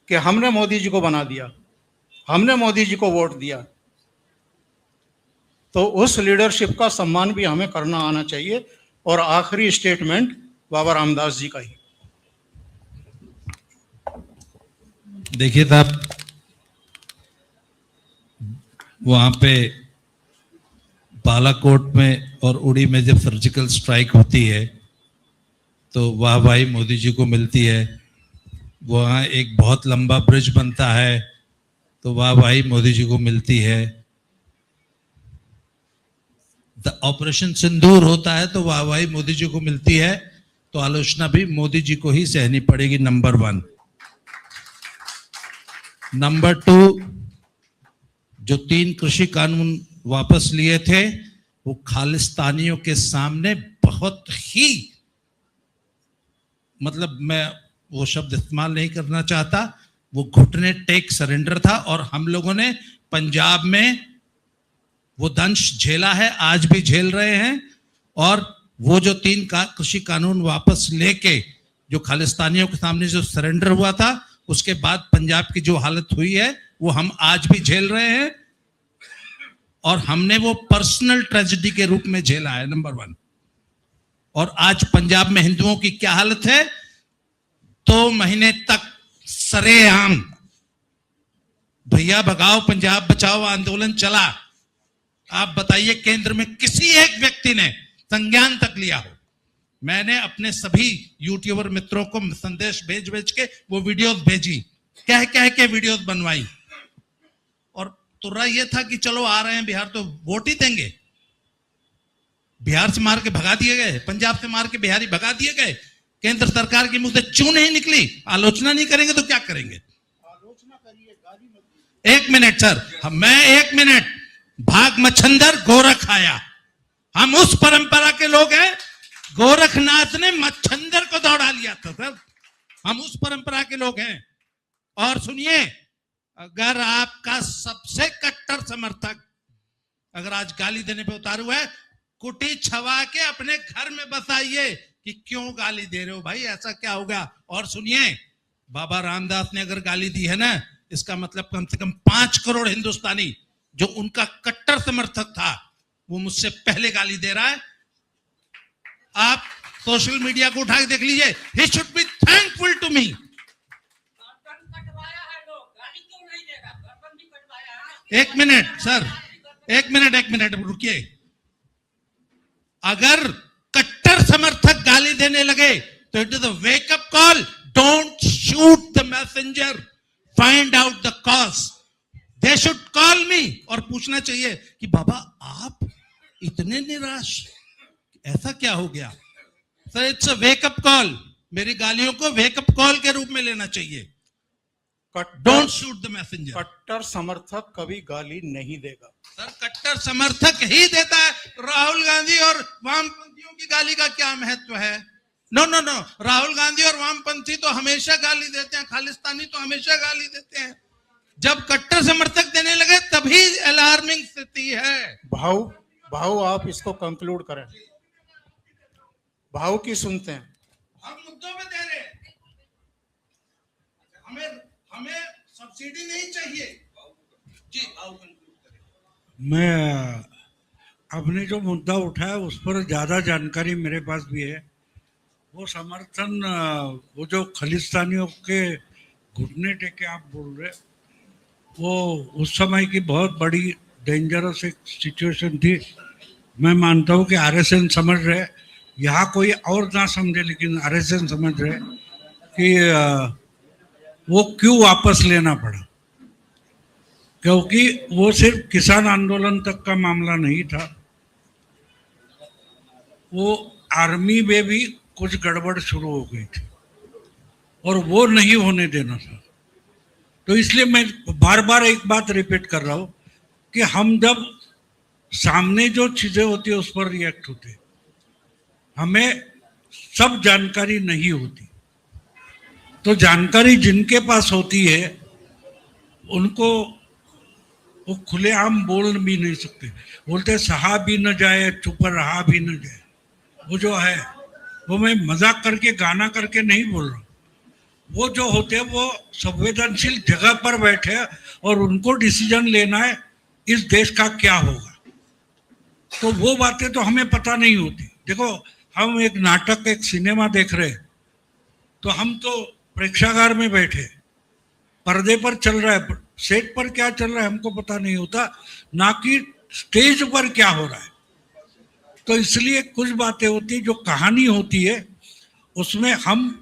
कि हमने मोदी जी को बना दिया, हमने मोदी जी को वोट दिया, तो उस लीडरशिप का सम्मान भी हमें करना आना चाहिए। और आखिरी स्टेटमेंट बाबा रामदास जी का ही। देखिए साहब, वहां पे बालाकोट में और उड़ी में जब सर्जिकल स्ट्राइक होती है तो वाह भाई मोदी जी को मिलती है। वहाँ एक बहुत लंबा ब्रिज बनता है तो वाह भाई मोदी जी को मिलती है। ऑपरेशन सिंदूर होता है तो वाह भाई मोदी जी को मिलती है। तो आलोचना भी मोदी जी को ही सहनी पड़ेगी, नंबर 1। नंबर 2, जो 3 कृषि कानून वापस लिए थे वो खालिस्तानियों के सामने बहुत ही, मतलब मैं वो शब्द इस्तेमाल नहीं करना चाहता, वो घुटने टेक सरेंडर था। और हम लोगों ने पंजाब में वो दंश झेला है, आज भी झेल रहे हैं। और वो जो 3 कृषि कानून वापस लेके जो खालिस्तानियों के सामने जो सरेंडर हुआ था, उसके बाद पंजाब की जो हालत हुई है वो हम आज भी झेल रहे हैं। और हमने वो पर्सनल ट्रेजेडी के रूप में झेला है, नंबर 1। और आज पंजाब में हिंदुओं की क्या हालत है? 2 महीने तक सरेआम भैया भगाओ पंजाब बचाओ आंदोलन चला। आप बताइए केंद्र में किसी एक व्यक्ति ने संज्ञान तक लिया हो? मैंने अपने सभी यूट्यूबर मित्रों को संदेश भेज के वो वीडियोस भेजी, कह के वीडियोस बनवाई। और तुर्रा ये था कि चलो आ रहे हैं बिहार तो वोट ही देंगे। बिहार से मार के भगा दिए गए, पंजाब से मार के बिहारी भगा दिए गए। केंद्र सरकार के मुंह से चू नहीं निकली। आलोचना नहीं करेंगे तो क्या करेंगे? आलोचना करिए, गाली मत दीजिए। 1 मिनट सर, मैं 1 मिनट। भाग मच्छंदर गोरख आया, हम उस परंपरा के लोग हैं। गोरखनाथ ने मच्छंदर को दौड़ा लिया था सर, हम उस परंपरा के लोग हैं। और सुनिए, अगर आपका सबसे कट्टर समर्थक अगर आज गाली देने पे उतारू है, कुटी छवा के अपने घर में बसाइए कि क्यों गाली दे रहे हो भाई, ऐसा क्या होगा। और सुनिए, बाबा रामदास ने अगर गाली दी है ना, इसका मतलब कम से कम 5 करोड़ हिंदुस्तानी जो उनका कट्टर समर्थक था वो मुझसे पहले गाली दे रहा है। आप सोशल मीडिया को उठा के देख लीजिए। He should be thankful to me. 1 minute sir, 1 minute रुकिए। अगर कट्टर समर्थक गाली देने लगे तो it is a wake up call. Don't shoot the messenger, find out the cause. They should call me और पूछना चाहिए कि बाबा आप इतने निराश, ऐसा क्या हो गया? Sir it's a wake up call. मेरी गालियों को वेकअप कॉल के रूप में लेना चाहिए। Don't shoot the messenger. कट्टर समर्थक कभी गाली नहीं देगा सर, कट्टर समर्थक ही देता है। राहुल गांधी और वामपंथियों की गाली का क्या महत्व है? नो, राहुल गांधी और वामपंथी तो हमेशा गाली देते हैं, खालिस्तानी तो हमेशा गाली देते हैं। जब कट्टर समर्थक देने लगे तभी अलार्मिंग स्थिति है। भाऊ आप इसको कंक्लूड करें। भाऊ की सुनते हैं। हम मुद्दों में दे रहे, हमें सब्सिडी नहीं चाहिए जी। मैं आपने जो मुद्दा उठाया उस पर ज़्यादा जानकारी मेरे पास भी है। वो समर्थन, वो जो खालिस्तानियों के घुटने टेके आप बोल रहे, वो उस समय की बहुत बड़ी डेंजरस एक सिचुएशन थी। मैं मानता हूँ कि आरएसएन समझ रहे, यहाँ कोई और ना समझे, लेकिन आरएसएन समझ रहे कि वो क्यों वापस लेना पड़ा, क्योंकि वो सिर्फ किसान आंदोलन तक का मामला नहीं था, वो आर्मी में भी कुछ गड़बड़ शुरू हो गई थी और वो नहीं होने देना था। तो इसलिए मैं बार बार एक बात रिपीट कर रहा हूँ कि हम जब सामने जो चीजें होती है उस पर रिएक्ट होते, हमें सब जानकारी नहीं होती। तो जानकारी जिनके पास होती है उनको वो खुलेआम बोल भी नहीं सकते, बोलते सहा भी न जाए चुप रहा भी न जाए। वो जो है वो मैं मजाक करके गाना करके नहीं बोल रहा, वो जो होते हैं वो संवेदनशील जगह पर बैठे और उनको डिसीजन लेना है इस देश का क्या होगा। तो वो बातें तो हमें पता नहीं होती। देखो, हम एक नाटक, एक सिनेमा देख रहे हैं तो हम तो प्रेक्षागार में बैठे, पर्दे पर चल रहा है, सेट पर क्या चल रहा है हमको पता नहीं होता, ना कि स्टेज पर क्या हो रहा है। तो इसलिए कुछ बातें होती है, जो कहानी होती है उसमें हम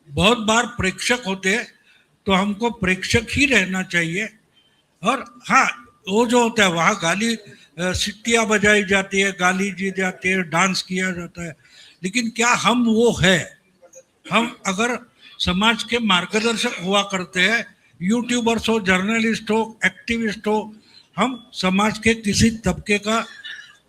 बहुत बार प्रेक्षक होते हैं, तो हमको प्रेक्षक ही रहना चाहिए। और हाँ, वो जो होता है वहाँ गाली सिट्टियाँ बजाई जाती है, गाली दी जाती है, डांस किया जाता है, लेकिन क्या हम वो है? हम अगर समाज के मार्गदर्शक हुआ करते हैं, यूट्यूबर्स हो, जर्नलिस्ट हो, एक्टिविस्ट हो, हम समाज के किसी तबके का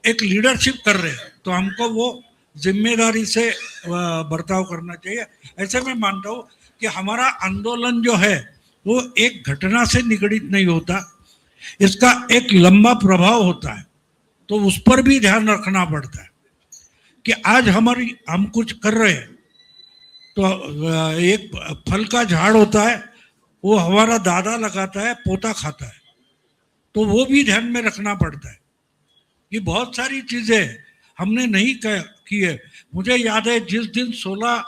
एक लीडरशिप कर रहे हैं, तो हमको वो जिम्मेदारी से बर्ताव करना चाहिए। ऐसे मैं मानता हूँ कि हमारा आंदोलन जो है वो एक घटना से निगड़ित नहीं होता, इसका एक लंबा प्रभाव होता है। तो उस पर भी ध्यान रखना पड़ता है कि आज हम कुछ कर रहे हैं, तो एक फल का झाड़ होता है, वो हमारा दादा लगाता है, पोता खाता है, तो वो भी ध्यान में रखना पड़ता है। ये बहुत सारी चीजें हमने नहीं की है। मुझे याद है जिस दिन 16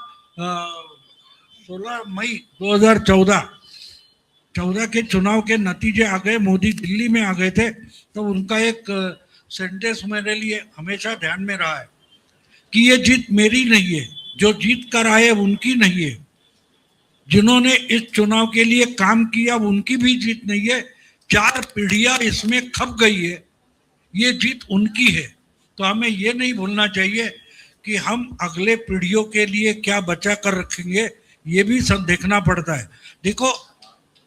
मई 2014 के चुनाव के नतीजे आ गए, मोदी दिल्ली में आ गए थे, तो उनका एक सेंटेंस मेरे लिए हमेशा ध्यान में रहा है कि ये जीत मेरी नहीं है, जो जीत कर आए उनकी नहीं है, जिन्होंने इस चुनाव के लिए काम किया उनकी भी जीत नहीं है, 4 पीढ़ियां इसमें खप गई है, ये जीत उनकी है। तो हमें ये नहीं भूलना चाहिए कि हम अगले पीढ़ियों के लिए क्या बचा कर रखेंगे, ये भी सब देखना पड़ता है। देखो,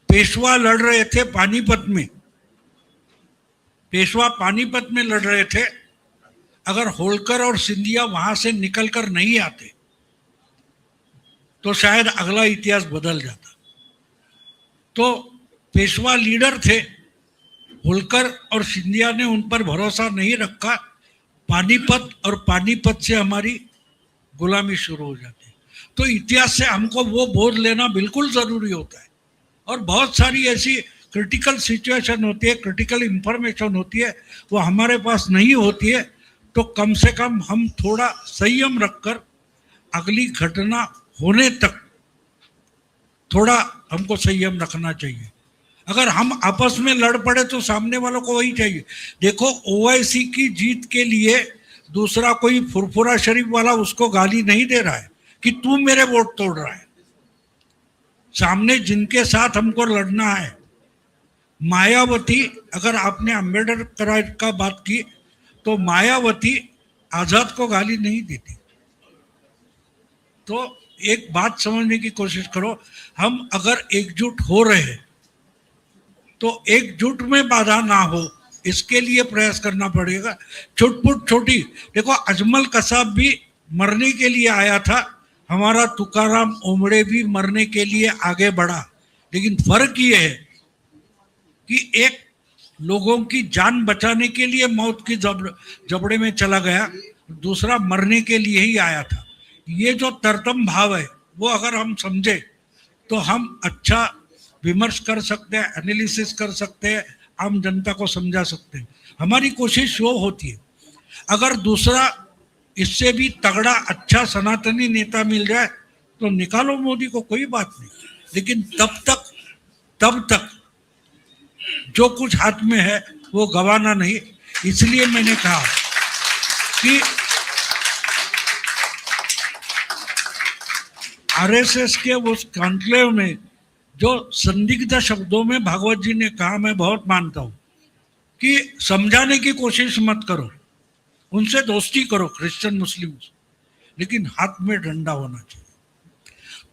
पेशवा लड़ रहे थे पानीपत में, पेशवा पानीपत में लड़ रहे थे, अगर होलकर और सिंधिया वहां से निकलकर नहीं आते तो शायद अगला इतिहास बदल जाता। तो पेशवा लीडर थे, होलकर और सिंधिया ने उन पर भरोसा नहीं रखा, पानीपत, और पानीपत से हमारी गुलामी शुरू हो जाती है। तो इतिहास से हमको वो बोध लेना बिल्कुल जरूरी होता है। और बहुत सारी ऐसी क्रिटिकल सिचुएशन होती है, क्रिटिकल इंफॉर्मेशन होती है, वो हमारे पास नहीं होती है, तो कम से कम हम थोड़ा संयम रखकर अगली घटना होने तक थोड़ा हमको संयम रखना चाहिए। अगर हम आपस में लड़ पड़े तो सामने वालों को वही चाहिए। देखो, ओवैसी की जीत के लिए दूसरा कोई फुरफुरा शरीफ वाला उसको गाली नहीं दे रहा है कि तू मेरे वोट तोड़ रहा है। सामने जिनके साथ हमको लड़ना है, मायावती, अगर आपने अम्बेडकर का बात की तो मायावती आजाद को गाली नहीं देती। तो एक बात समझने की कोशिश करो, हम अगर एकजुट हो रहे हैं तो एकजुट में बाधा ना हो, इसके लिए प्रयास करना पड़ेगा। छुटपुट छोटी, देखो अजमल कसाब भी मरने के लिए आया था, हमारा तुकाराम ओमड़े भी मरने के लिए आगे बढ़ा, लेकिन फर्क ये है कि एक लोगों की जान बचाने के लिए मौत की जबड़े में चला गया, दूसरा मरने के लिए ही आया था। ये जो तरतम भाव है वो अगर हम समझे तो हम अच्छा विमर्श कर सकते हैं, एनालिसिस कर सकते हैं, आम जनता को समझा सकते हैं। हमारी कोशिश वो होती है, अगर दूसरा इससे भी तगड़ा अच्छा सनातनी नेता मिल जाए तो निकालो मोदी को, कोई बात नहीं, लेकिन तब तक जो कुछ हाथ में है वो गंवाना नहीं। इसलिए मैंने कहा कि आरएसएस के उस कॉन्क्लेव में जो संदिग्ध शब्दों में भागवत जी ने कहा, मैं बहुत मानता हूं कि समझाने की कोशिश मत करो, उनसे दोस्ती करो क्रिश्चियन मुस्लिम, लेकिन हाथ में डंडा होना चाहिए।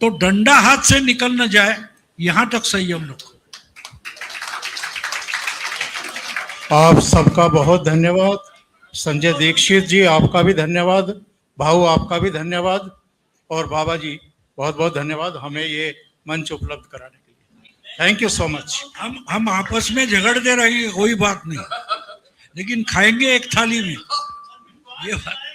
तो डंडा हाथ से निकल न जाए, यहां तक संयम रखो। आप सबका बहुत धन्यवाद। संजय दीक्षित जी आपका भी धन्यवाद, भाऊ आपका भी धन्यवाद, और बाबा जी बहुत बहुत धन्यवाद हमें ये मंच उपलब्ध कराने के लिए। Thank you so much. हम आपस में झगड़ते रहेंगे, कोई बात नहीं, लेकिन खाएंगे एक थाली में, ये बात।